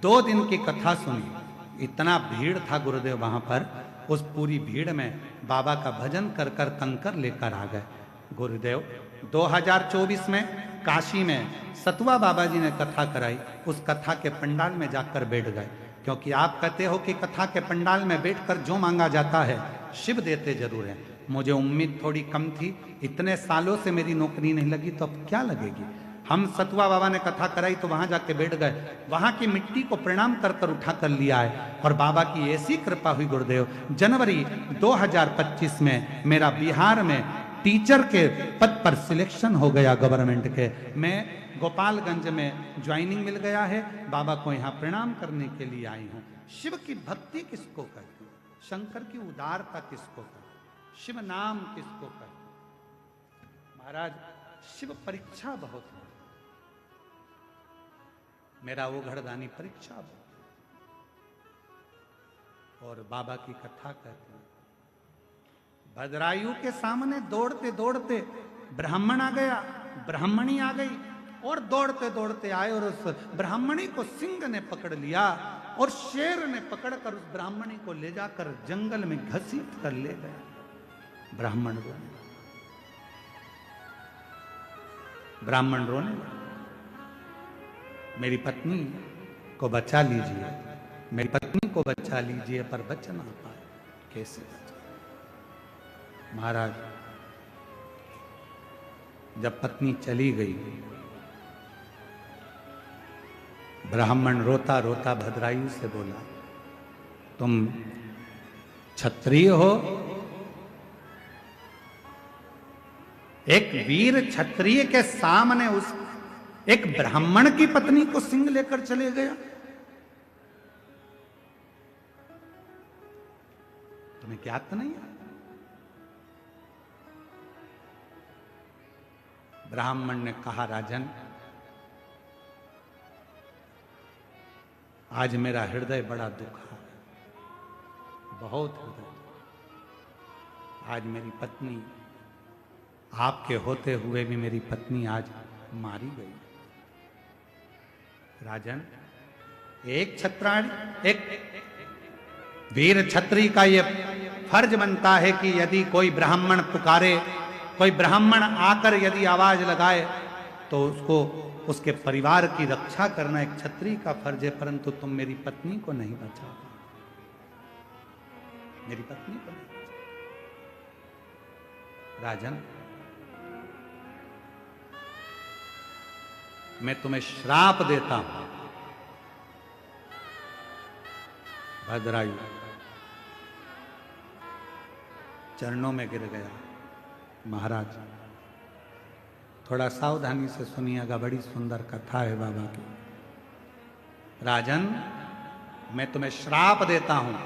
2 दिन की कथा सुनी। इतना भीड़ था गुरुदेव वहां पर। उस पूरी भीड़ में बाबा का भजन कर कर कंकर लेकर आ गए। गुरुदेव, 2024 में काशी में सतुआ बाबा जी ने कथा कराई। उस कथा के पंडाल में जाकर बैठ गए, क्योंकि आप कहते हो कि कथा के पंडाल में बैठकर जो मांगा जाता है शिव देते जरूर है। मुझे उम्मीद थोड़ी कम थी। इतने सालों से मेरी नौकरी नहीं लगी तो अब क्या लगेगी। हम सतुआ बाबा ने कथा कराई तो वहां जाके बैठ गए। वहां की मिट्टी को प्रणाम कर कर उठा कर लिया है। और बाबा की ऐसी कृपा हुई गुरुदेव, जनवरी 2025 में मेरा बिहार में टीचर के पद पर सिलेक्शन हो गया गवर्नमेंट के। मैं गोपालगंज में ज्वाइनिंग मिल गया है। बाबा को यहाँ प्रणाम करने के लिए आई हूँ। शिव की भक्ति किसको कहते हैं, शंकर की उदारता किसको कहते हैं, शिव नाम किसको कहते हैं। महाराज, शिव परीक्षा बहुत है। मेरा वो घरदानी परीक्षा बहुत, और बाबा की कथा कहते हैं। भद्रायु के सामने दौड़ते दौड़ते ब्राह्मण आ गया, ब्राह्मणी आ गई, और दौड़ते दौड़ते आए और उस ब्राह्मणी को सिंह ने पकड़ लिया और शेर ने पकड़कर उस ब्राह्मणी को ले जाकर जंगल में घसीट कर ले गया। ब्राह्मण रोने, ब्राह्मण रोने, मेरी पत्नी को बचा लीजिए, मेरी पत्नी को बचा लीजिए, पर बच ना पाए। कैसे बचा? महाराज, जब पत्नी चली गई, ब्राह्मण रोता रोता भद्रायु से बोला, तुम क्षत्रिय हो? एक वीर क्षत्रिय के सामने उस एक ब्राह्मण की पत्नी को सिंह लेकर चले गया। तुम्हें ज्ञात नहीं है? ब्राह्मण ने कहा, राजन, आज मेरा हृदय बड़ा दुखा है, बहुत हृदय। आज मेरी पत्नी, आपके होते हुए भी मेरी पत्नी आज मारी गई। राजन, एक छत्राणी, एक वीर छत्री का यह फर्ज बनता है कि यदि कोई ब्राह्मण पुकारे, कोई ब्राह्मण आकर यदि आवाज लगाए तो उसको, उसके परिवार की रक्षा करना एक छत्री का फर्ज है। परंतु तुम मेरी पत्नी को नहीं बचा, मेरी पत्नी को नहीं बचा। राजन, मैं तुम्हें श्राप देता हूं। भद्रायु चरणों में गिर गया। महाराज, थोड़ा सावधानी से सुनिएगा, बड़ी सुंदर कथा है बाबा की। राजन, मैं तुम्हें श्राप देता हूं।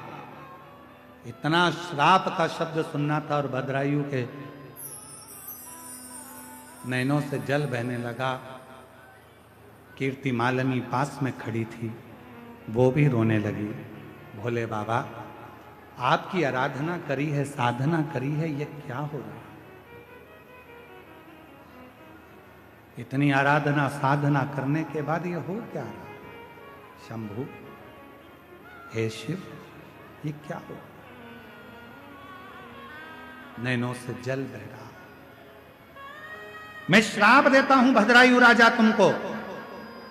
इतना श्राप का शब्द सुनना था और भद्रायु के नैनों से जल बहने लगा। कीर्ति मालिनी पास में खड़ी थी, वो भी रोने लगी। भोले बाबा, आपकी आराधना करी है, साधना करी है, ये क्या हो रहा है? इतनी आराधना साधना करने के बाद ये हो क्या रहा? शंभु, हे शिव, ये क्या हो? नैनों से जल बह रहा। मैं श्राप देता हूं भद्रायु राजा तुमको।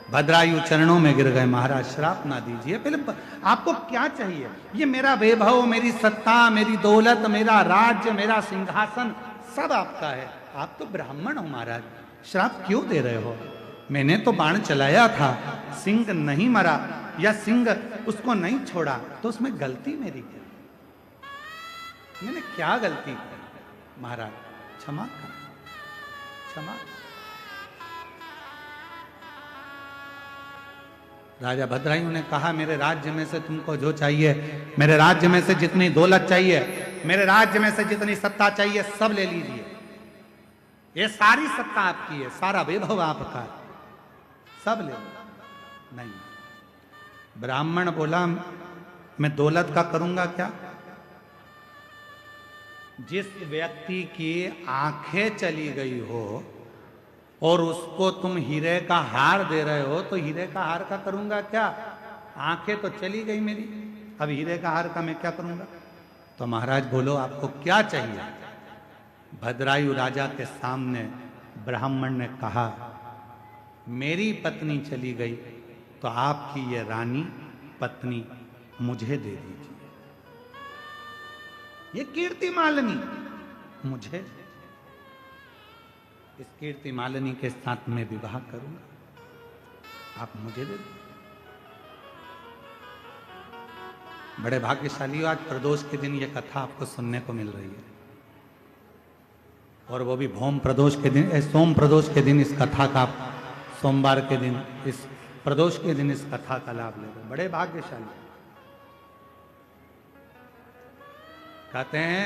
भद्रायु चरणों में गिर गए। महाराज, श्राप ना दीजिए, पहले आपको क्या चाहिए? ये मेरा वैभव, मेरी सत्ता, मेरी दौलत, मेरा राज्य, मेरा सिंहासन सब आपका है। आप तो ब्राह्मण हो महाराज, श्राप क्यों दे रहे हो? मैंने तो बाण चलाया था, सिंह नहीं मरा या सिंह उसको नहीं छोड़ा, तो उसमें गलती मेरी क्या? मैंने क्या गलती की? महाराज क्षमा कर, क्षमा। राजा भद्रायु ने कहा, मेरे राज्य में से तुमको जो चाहिए, मेरे राज्य में से जितनी दौलत चाहिए, मेरे राज्य में से जितनी सत्ता चाहिए, सब ले लीजिए। ये सारी सत्ता आपकी है, सारा वैभव आपका है, सब ले लो। नहीं, ब्राह्मण बोला, मैं दौलत का करूंगा क्या? जिस व्यक्ति की आंखें चली गई हो और उसको तुम हीरे का हार दे रहे हो, तो हीरे का हार का करूंगा क्या? आंखें तो चली गई मेरी, अब हीरे का हार का मैं क्या करूंगा? तो महाराज बोलो, आपको क्या चाहिए? भद्रायु राजा के सामने ब्राह्मण ने कहा, मेरी पत्नी चली गई तो आपकी ये रानी पत्नी मुझे दे दीजिए। ये कीर्ति मालिनी मुझे, इस कीर्ति मालिनी के साथ मैं विवाह करूंगा, आप मुझे दे दो। बड़े भाग्यशाली हो, आज प्रदोष के दिन ये कथा आपको सुनने को मिल रही है, और वो भी भौम प्रदोष के दिन, सोम प्रदोष के दिन इस कथा का, सोमवार के दिन, इस प्रदोष के दिन इस कथा का लाभ ले रहे। बड़े भाग्यशाली। कहते हैं,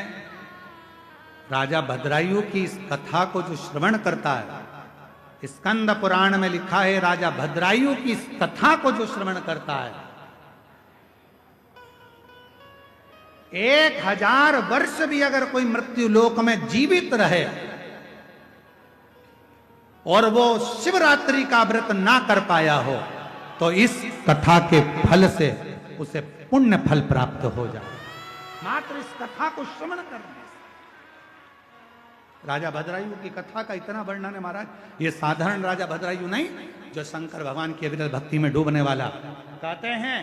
राजा भद्रायु की इस कथा को जो श्रवण करता है, स्कंद पुराण में लिखा है, राजा भद्रायु की इस कथा को जो श्रवण करता है, 1000 वर्ष भी अगर कोई मृत्यु लोक में जीवित रहे और वो शिवरात्रि का व्रत ना कर पाया हो, तो इस कथा के फल से उसे पुण्य फल प्राप्त हो जाए, मात्र इस कथा को श्रवण करने से। राजा भद्रायु की कथा का इतना वर्णन है महाराज, ये साधारण राजा भद्रायु नहीं, जो शंकर भगवान की अविरल भक्ति में डूबने वाला। कहते हैं,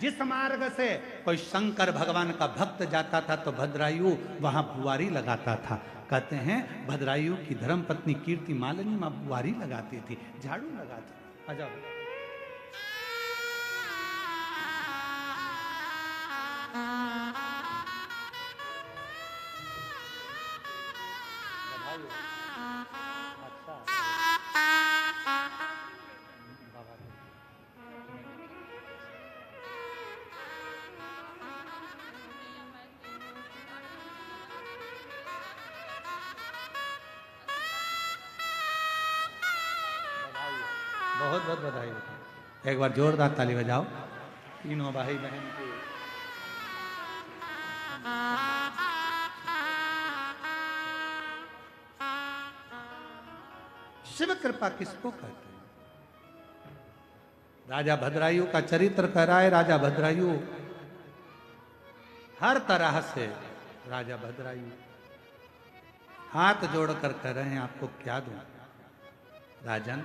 जिस मार्ग से कोई शंकर भगवान का भक्त जाता था तो भद्रायु वहां बुआरी लगाता था। कहते हैं, भद्रायु की धर्मपत्नी कीर्ति मालिनी मां बुआरी लगाती थी, झाड़ू लगाती थी। आ जाओ। बहुत बहुत बधाई हो। एक बार जोरदार ताली बजाओ तीनों भाई बहन की। शिव कृपा किसको कहते हैं? राजा भद्रायु का चरित्र कह रहा है। राजा भद्रायु हर तरह से, राजा भद्रायु हाथ जोड़कर कह रहे हैं आपको क्या दूं राजन।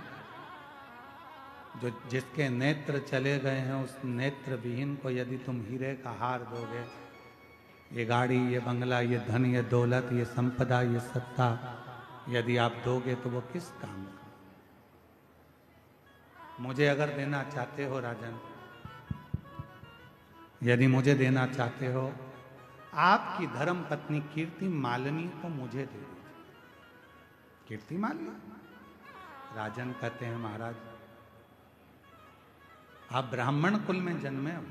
जो जिसके नेत्र चले गए हैं उस नेत्र विहीन को यदि तुम हीरे का हार दोगे, ये गाड़ी, ये बंगला, ये धन, ये दौलत, ये संपदा, ये सत्ता यदि आप दोगे तो वो किस काम का? मुझे अगर देना चाहते हो राजन, यदि मुझे देना चाहते हो, आपकी धर्म पत्नी कीर्ति मालिनी को मुझे दे दीजिए। कीर्ति मालिनी? राजन कहते हैं महाराज आप ब्राह्मण कुल में जन्मे हो,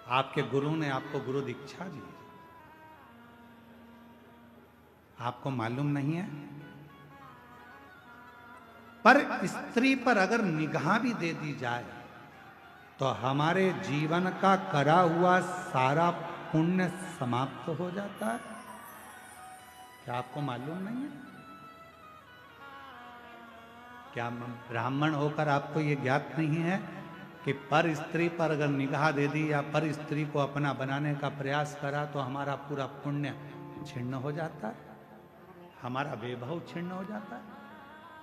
आपके गुरु ने आपको गुरु दीक्षा दी, आपको मालूम नहीं है? पर स्त्री पर अगर निगाह भी दे दी जाए तो हमारे जीवन का करा हुआ सारा पुण्य समाप्त हो जाता है। क्या आपको मालूम नहीं है? क्या ब्राह्मण होकर आपको ये ज्ञात नहीं है कि पर स्त्री पर अगर निगाह दे दी या पर स्त्री को अपना बनाने का प्रयास करा तो हमारा पूरा पुण्य छिन्न हो जाता है, हमारा वैभव छिन्न हो जाता है?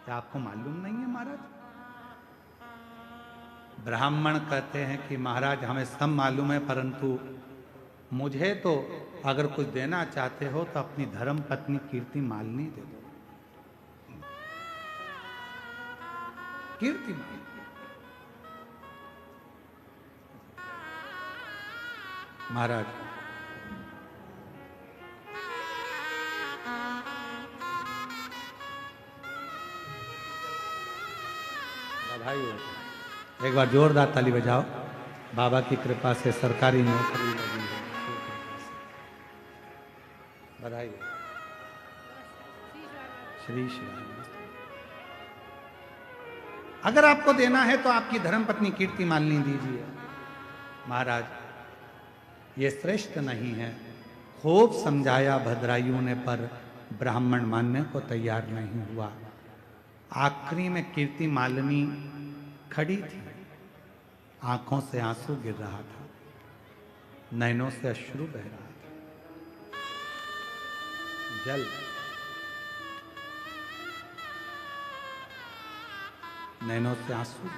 क्या आपको मालूम नहीं है महाराज? ब्राह्मण कहते हैं कि महाराज हमें सब मालूम है, परंतु मुझे तो अगर कुछ देना चाहते हो तो अपनी धर्म पत्नी कीर्ति मालिनी दे दो। कीर्ति मालिनी महाराज बधाई हो। एक बार जोरदार ताली बजाओ। बाबा की कृपा से सरकारी नौकरी लगी है, बधाई हो। श्री श्री राम। अगर आपको देना है तो आपकी धर्मपत्नी कीर्ति मालिनी दीजिए। महाराज ये श्रेष्ठ नहीं है। खूब समझाया भद्रायु ने, पर ब्राह्मण मानने को तैयार नहीं हुआ। आखिरी में कीर्ति मालिनी खड़ी थी, आंखों से आंसू गिर रहा था, नैनों से अश्रु बह रहा था। जल नैनों से आंसू।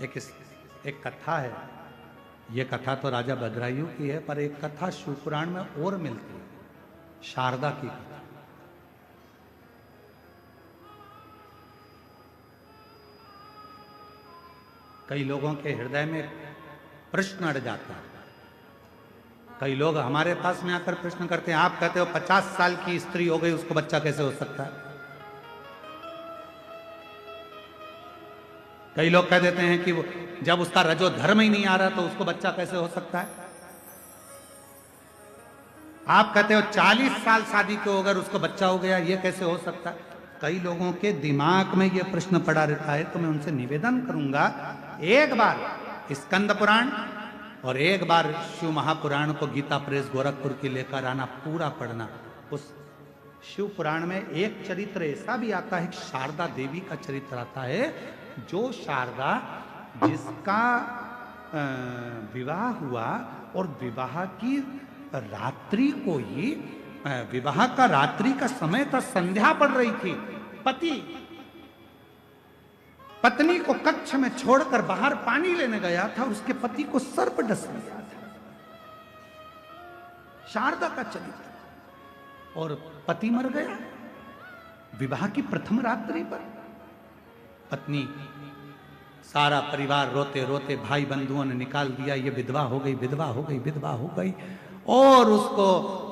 एक कथा है, ये कथा तो राजा भद्रायु की है, पर एक कथा शिवपुराण में और मिलती है, शारदा की कथा। कई लोगों के हृदय में प्रश्न अड़ जाता है। कई लोग हमारे पास में आकर प्रश्न करते हैं, आप कहते हो 50 साल की स्त्री हो गई, उसको बच्चा कैसे हो सकता है? कई लोग कह देते हैं कि जब उसका रजो धर्म ही नहीं आ रहा तो उसको बच्चा कैसे हो सकता है? आप कहते हो 40 साल शादी के हो गए उसको बच्चा हो गया, ये कैसे हो सकता है? कई लोगों के दिमाग में ये प्रश्न पड़ा रहता है। तो मैं उनसे निवेदन करूंगा, एक बार स्कंद पुराण और एक बार शिव महापुराण को गीता प्रेस गोरखपुर की लेकर आना, पूरा पढ़ना। उस शिव पुराण में एक चरित्र ऐसा भी आता है, शारदा देवी का चरित्र आता है, जो शारदा जिसका विवाह हुआ और विवाह की रात्रि को ही, विवाह का रात्रि का समय था, संध्या पड़ रही थी, पति पत्नी को कक्ष में छोड़कर बाहर पानी लेने गया था, उसके पति को सर्प डस लिया था। शारदा का चरित्र। और पति मर गया विवाह की प्रथम रात्रि पर। पत्नी, सारा परिवार रोते रोते भाई बंधुओं ने निकाल दिया, ये विधवा हो गई, विधवा हो गई, विधवा हो गई, और उसको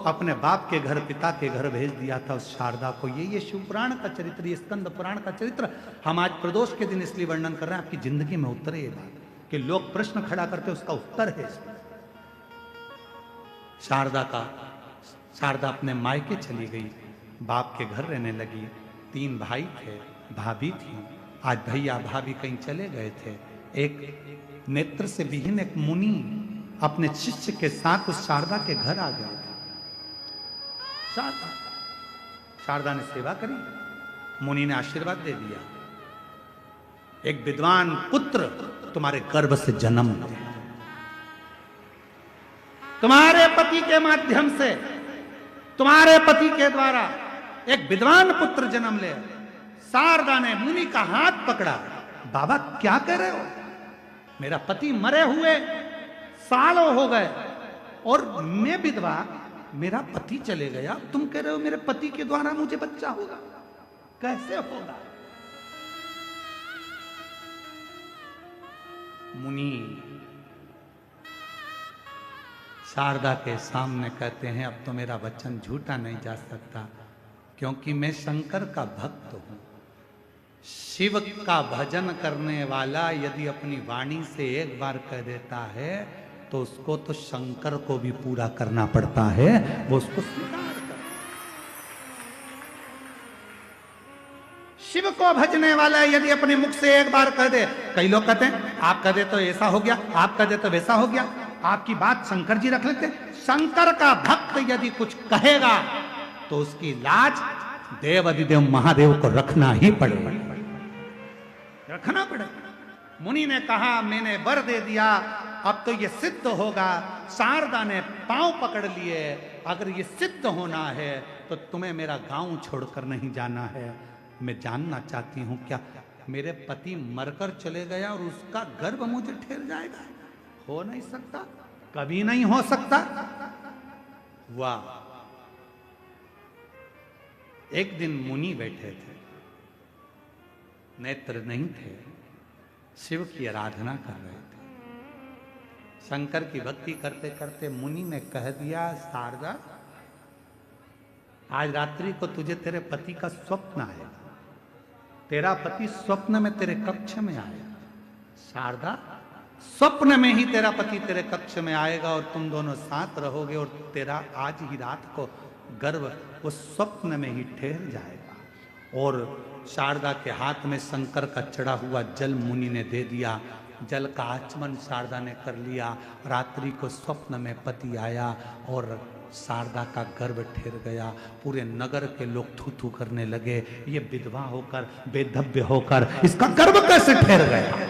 अपने बाप के घर, पिता के घर भेज दिया था उस शारदा को। ये शिव पुराण का चरित्र, ये स्कंद पुराण का चरित्र हम आज प्रदोष के दिन इसलिए वर्णन कर रहे हैं, आपकी जिंदगी में उतरे ये बात कि लोग प्रश्न खड़ा करते उसका उत्तर है इसमें। शारदा का शारदा अपने मायके चली गई, बाप के घर रहने लगी। 3 भाई थे, भाभी थी। आज भैया भाभी कहीं चले गए थे। एक नेत्र से विहीन एक मुनि अपने शिष्य के साथ उस शारदा के घर आ गए थे। शारदा ने सेवा करी, मुनि ने आशीर्वाद दे दिया, एक विद्वान पुत्र तुम्हारे गर्भ से जन्म ले, तुम्हारे पति के माध्यम से, तुम्हारे पति के द्वारा एक विद्वान पुत्र जन्म ले। शारदा ने मुनि का हाथ पकड़ा, बाबा क्या कह रहे हो? मेरा पति मरे हुए सालों हो गए और मैं विधवा, मेरा पति चले गया, तुम कह रहे हो मेरे पति के द्वारा मुझे बच्चा होगा? कैसे होगा? मुनि शारदा के सामने कहते हैं, अब तो मेरा वचन झूठा नहीं जा सकता, क्योंकि मैं शंकर का भक्त हूं। शिव का भजन करने वाला यदि अपनी वाणी से एक बार कह देता है तो उसको तो शंकर को भी पूरा करना पड़ता है, वो उसको स्वीकार कर। शिव को भजने वाला यदि अपने मुख से एक बार कह दे, कई लोग कहते हैं आप कह दे तो ऐसा हो गया, आप कह दे तो वैसा हो गया, आपकी बात शंकर जी रख लेते। शंकर का भक्त यदि कुछ कहेगा तो उसकी लाज देव अधिदेव महादेव को रखना ही पड़ेगा, रखना पड़ेगा। मुनि ने कहा मैंने वर दे दिया, अब तो ये सिद्ध होगा। शारदा ने पांव पकड़ लिए, अगर ये सिद्ध होना है तो तुम्हें मेरा गांव छोड़कर नहीं जाना है। मैं जानना चाहती हूं क्या मेरे पति मरकर चले गया और उसका गर्भ मुझे ठेर जाएगा? हो नहीं सकता, कभी नहीं हो सकता। वाह! एक दिन मुनि बैठे थे, नेत्र नहीं थे, शिव की आराधना कर रहे थे। शंकर की भक्ति करते करते मुनि ने कह दिया, शारदा आज रात्रि को तुझे तेरे पति का स्वप्न आएगा, तेरा पति स्वप्न में तेरे कक्ष में आएगा। शारदा, स्वप्न में ही तेरा पति तेरे कक्ष में आएगा और तुम दोनों साथ रहोगे और तेरा आज ही रात को गर्भ उस स्वप्न में ही ठहर जाएगा। और शारदा के हाथ में शंकर का चढ़ा हुआ जल मुनि ने दे दिया। जल का आचमन शारदा ने कर लिया। रात्रि को स्वप्न में पति आया और शारदा का गर्भ ठहर गया। पूरे नगर के लोग थू थू करने लगे, ये विधवा होकर, बेधव्य होकर इसका गर्भ कैसे ठहर गया?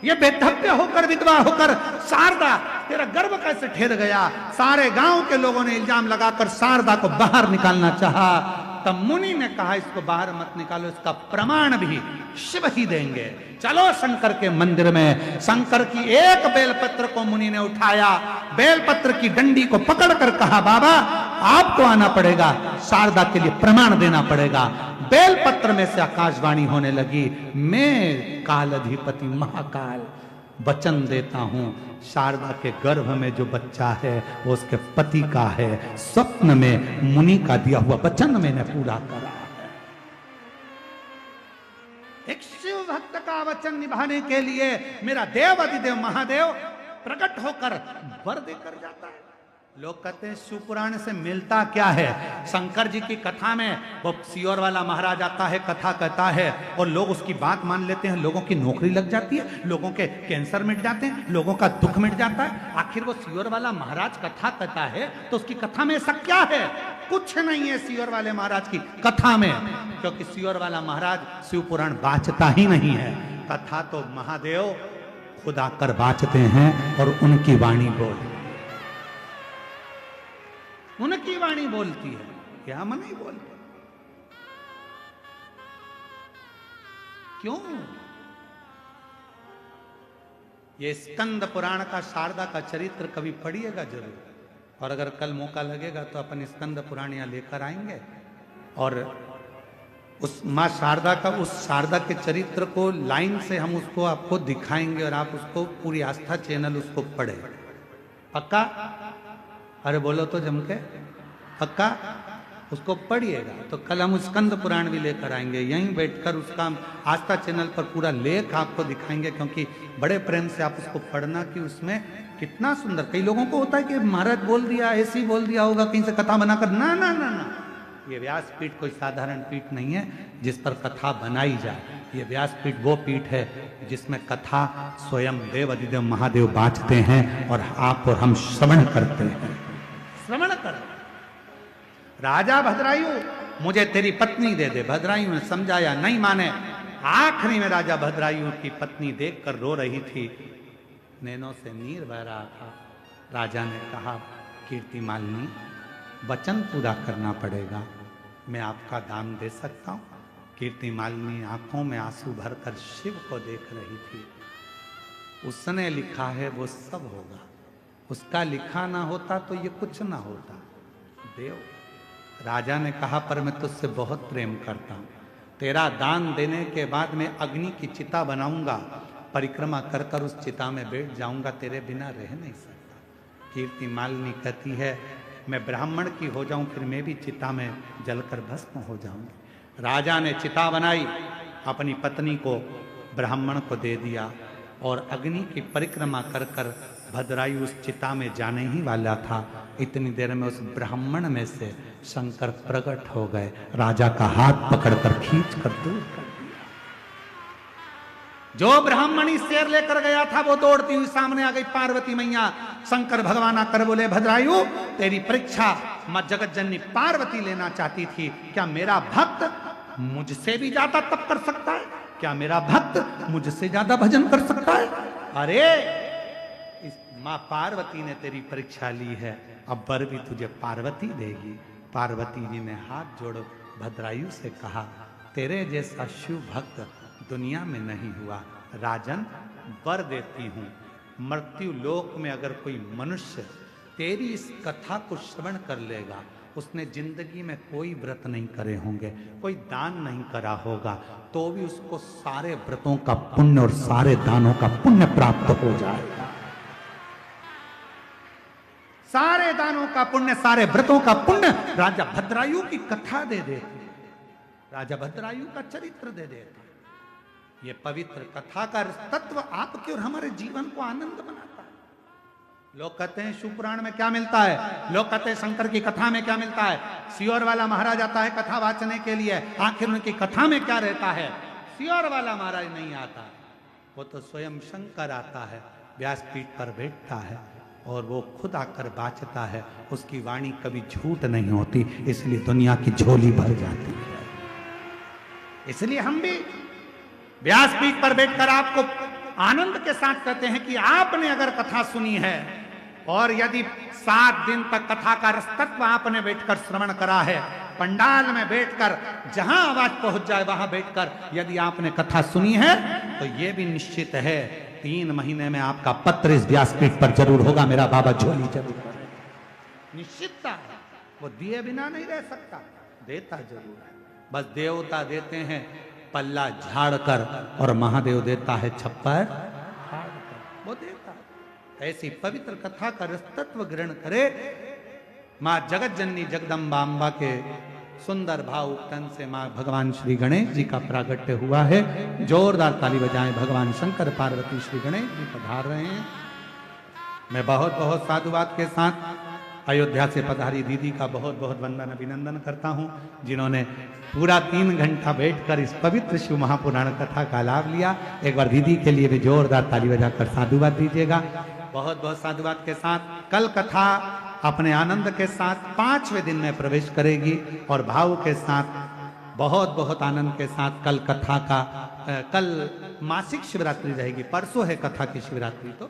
ये बेधव्य होकर, विधवा होकर शारदा तेरा गर्भ कैसे ठहर गया? सारे गांव के लोगों ने इल्जाम लगाकर शारदा को बाहर निकालना चाहा। तब मुनि ने कहा इसको बाहर मत निकालो, इसका प्रमाण भी शिव ही देंगे। चलो शंकर के मंदिर में। शंकर की एक बेलपत्र को मुनि ने उठाया, बेलपत्र की डंडी को पकड़कर कहा, बाबा आपको आना पड़ेगा, शारदा के लिए प्रमाण देना पड़ेगा। बेलपत्र में से आकाशवाणी होने लगी, मैं काल अधिपति महाकाल वचन देता हूं, शारदा के गर्भ में जो बच्चा है वो उसके पति का है। स्वप्न में मुनि का दिया हुआ वचन मैंने पूरा करा है। एक शिव भक्त का वचन निभाने के लिए मेरा देव अधिदेव महादेव प्रकट होकर वर देकर जाता है। लोग कहते हैं शिव पुराण से मिलता क्या है? शंकर जी की कथा में वो सियोर वाला महाराज आता है, कथा कहता है और लोग उसकी बात मान लेते हैं, लोगों की नौकरी लग जाती है, लोगों के कैंसर मिट जाते हैं, लोगों का दुख मिट जाता है। आखिर वो सियोर वाला महाराज कथा कहता है तो उसकी कथा में ऐसा क्या है? कुछ नहीं है सियोर वाले महाराज की कथा में, क्योंकि सियोर वाला महाराज शिव पुराण बाँचता ही नहीं है। कथा तो महादेव खुद आकर बाँचते हैं और उनकी वाणी बोलती, उनकी वाणी बोलती है, क्या मन नहीं बोलते? क्यों? ये स्कंद पुराण का शारदा का चरित्र कभी पढ़िएगा जरूर, और अगर कल मौका लगेगा तो अपन स्कंद पुराण यहाँ लेकर आएंगे और उस माँ शारदा का, उस शारदा के चरित्र को लाइन से हम उसको आपको दिखाएंगे और आप उसको पूरी आस्था चैनल उसको पढ़े। पक्का? अरे बोलो तो जम के, पक्का? उसको पढ़िएगा। तो कल हम स्कंद पुराण भी लेकर आएंगे, यहीं बैठकर उसका आस्था चैनल पर पूरा लेख आपको दिखाएंगे, क्योंकि बड़े प्रेम से आप उसको पढ़ना कि उसमें कितना सुंदर। कई लोगों को होता है कि महाराज बोल दिया, ऐसे ही बोल दिया होगा कहीं से कथा बनाकर। ना ना ना ना, ये व्यासपीठ कोई साधारण पीठ नहीं है जिस पर कथा बनाई जाए। ये व्यासपीठ वो पीठ है जिसमें कथा स्वयं देव अधिदेव महादेव बाँचते हैं और आप और हम श्रवण करते हैं। श्रवण कर। राजा भद्रायु मुझे तेरी पत्नी दे दे। भद्रायु ने समझाया, नहीं माने। आखिरी में राजा भद्रायु की पत्नी देखकर रो रही थी, नैनों से नीर बह रहा था। राजा ने कहा, कीर्तिमालिनी वचन पूरा करना पड़ेगा, मैं आपका दान दे सकता हूँ। कीर्तिमालिनी आंखों में आंसू भरकर शिव को देख रही थी। उसने लिखा है वो सब होगा, उसका लिखा ना होता तो ये कुछ ना होता। देव, राजा ने कहा, पर मैं तुझसे बहुत प्रेम करता हूँ। तेरा दान देने के बाद मैं अग्नि की चिता बनाऊंगा, परिक्रमा कर कर उस चिता में बैठ जाऊंगा, तेरे बिना रह नहीं सकता। कीर्तिमालिनी कहती है, मैं ब्राह्मण की हो जाऊं फिर मैं भी चिता में जलकर भस्म हो जाऊंगी। राजा ने चिता बनाई, अपनी पत्नी को ब्राह्मण को दे दिया और अग्नि की परिक्रमा कर कर भद्रायु उस चिता में जाने ही वाला था। इतनी देर में उस ब्राह्मण में से शंकर प्रकट हो गए, राजा का हाथ पकड़कर खींच कर दूर कर दिया। जो ब्राह्मणी शेर लेकर गया था वो दौड़ती हुई सामने आ गई। पार्वती मैया, शंकर भगवान आकर बोले, भद्रायु तेरी परीक्षा मां जगत जननी पार्वती लेना चाहती थी। क्या मेरा भक्त मुझसे भी ज्यादा तप कर सकता है? क्या मेरा भक्त मुझसे ज्यादा भजन कर सकता है? अरे इस मां पार्वती ने तेरी परीक्षा ली है, अब वर भी तुझे पार्वती देगी। पार्वती जी ने हाथ जोड़ भद्रायु से कहा, तेरे जैसा शिव भक्त दुनिया में नहीं हुआ। राजन, वर देती हूं, मृत्यु लोक में अगर कोई मनुष्य तेरी इस कथा को श्रवण कर लेगा, उसने जिंदगी में कोई व्रत नहीं करे होंगे, कोई दान नहीं करा होगा, तो भी उसको सारे व्रतों का पुण्य और सारे दानों का पुण्य प्राप्त हो जाएगा। सारे दानों का पुण्य, सारे व्रतों का पुण्य राजा भद्रायु की कथा दे देते, राजा भद्रायु का चरित्र दे देते। ये पवित्र कथा का तत्व आपके और हमारे जीवन को आनंद बनाता है। लोग कहते हैं शिव पुराण में क्या मिलता है, लोग कहते हैं शंकर की कथा में क्या मिलता है। सियोर वाला महाराज आता है कथा वाचने के लिए, आखिर उनकी कथा में क्या रहता है? सियोर वाला महाराज नहीं आता, वो तो स्वयं शंकर आता है, व्यासपीठ पर बैठता है और वो खुद आकर बाचता है। उसकी वाणी कभी झूठ नहीं होती, इसलिए दुनिया की झोली भर जाती है। इसलिए हम भी व्यासपीठ पर बैठकर आपको आनंद के साथ कहते हैं कि आपने अगर कथा सुनी है और यदि 7 दिन तक कथा का रसतत्व आपने बैठकर श्रवण करा है, पंडाल में बैठकर जहां आवाज पहुंच जाए वहां बैठकर यदि आपने कथा सुनी है, तो यह भी निश्चित है 3 महीने में आपका पत्र इस व्यासपीठ पर जरूर होगा। मेरा बाबा झोली जरूर करेगा, निश्चितता है। वो दिए बिना नहीं रह सकता, देता जरूर है। बस देवता देते हैं पल्ला झाड़ कर और महादेव देता है छप्पर फाड़ कर, वो देता है। ऐसी पवित्र कथा का रसतत्व ग्रहण करे। मां जगत जननी जगदम्बा अम्बा के सुंदर भाव तन से मां भगवान श्री गणेश जी का प्रागट्य हुआ है। जोरदार ताली बजाएं। भगवान शंकर पार्वती श्री गणेश जी पधार रहे हैं। मैं बहुत बहुत साधुवाद के साथ अयोध्या से पधारी दीदी का बहुत बहुत वंदन अभिनंदन करता हूं, जिन्होंने पूरा 3 घंटा बैठकर इस पवित्र शिव महापुराण कथा का लाभ लिया। एक बार दीदी के लिए भी जोरदार ताली बजाकर साधुवाद दीजिएगा। बहुत बहुत साधुवाद के साथ कल कथा अपने आनंद के साथ 5वें दिन में प्रवेश करेगी और भाव के साथ बहुत बहुत आनंद के साथ कल कथा का कल मासिक शिवरात्रि रहेगी। परसों है कथा की शिवरात्रि। तो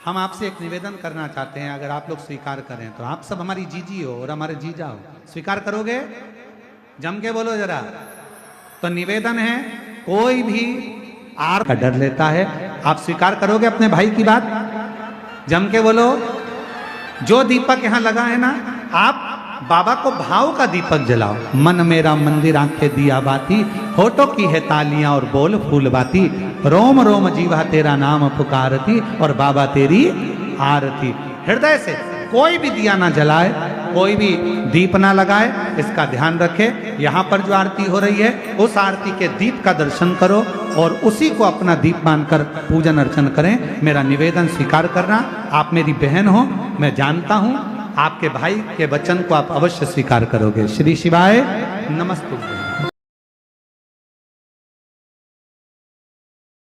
हम आपसे एक निवेदन करना चाहते हैं, अगर आप लोग स्वीकार करें तो। आप सब हमारी जीजी हो और हमारे जीजा हो, स्वीकार करोगे? जम के बोलो जरा। तो निवेदन है, कोई भी आर का डर लेता है, आप स्वीकार करोगे अपने भाई की बात? जम के बोलो। जो दीपक यहां लगा है ना, आप बाबा को भाव का दीपक जलाओ। मन मेरा मंदिर आंखें दिया बाती, होठों की है तालियां और बोल फूल बाती। रोम रोम जीवा तेरा नाम पुकारती और बाबा तेरी आरती। हृदय से कोई भी दिया ना जलाए, कोई भी दीप ना लगाए, इसका ध्यान रखे। यहाँ पर जो आरती हो रही है उस आरती के दीप का दर्शन करो और उसी को अपना दीप मानकर पूजन अर्चन करें। मेरा निवेदन स्वीकार करना। आप मेरी बहन हो, मैं जानता हूँ आपके भाई के वचन को आप अवश्य स्वीकार करोगे। श्री शिवाय नमस्तुभ्यं।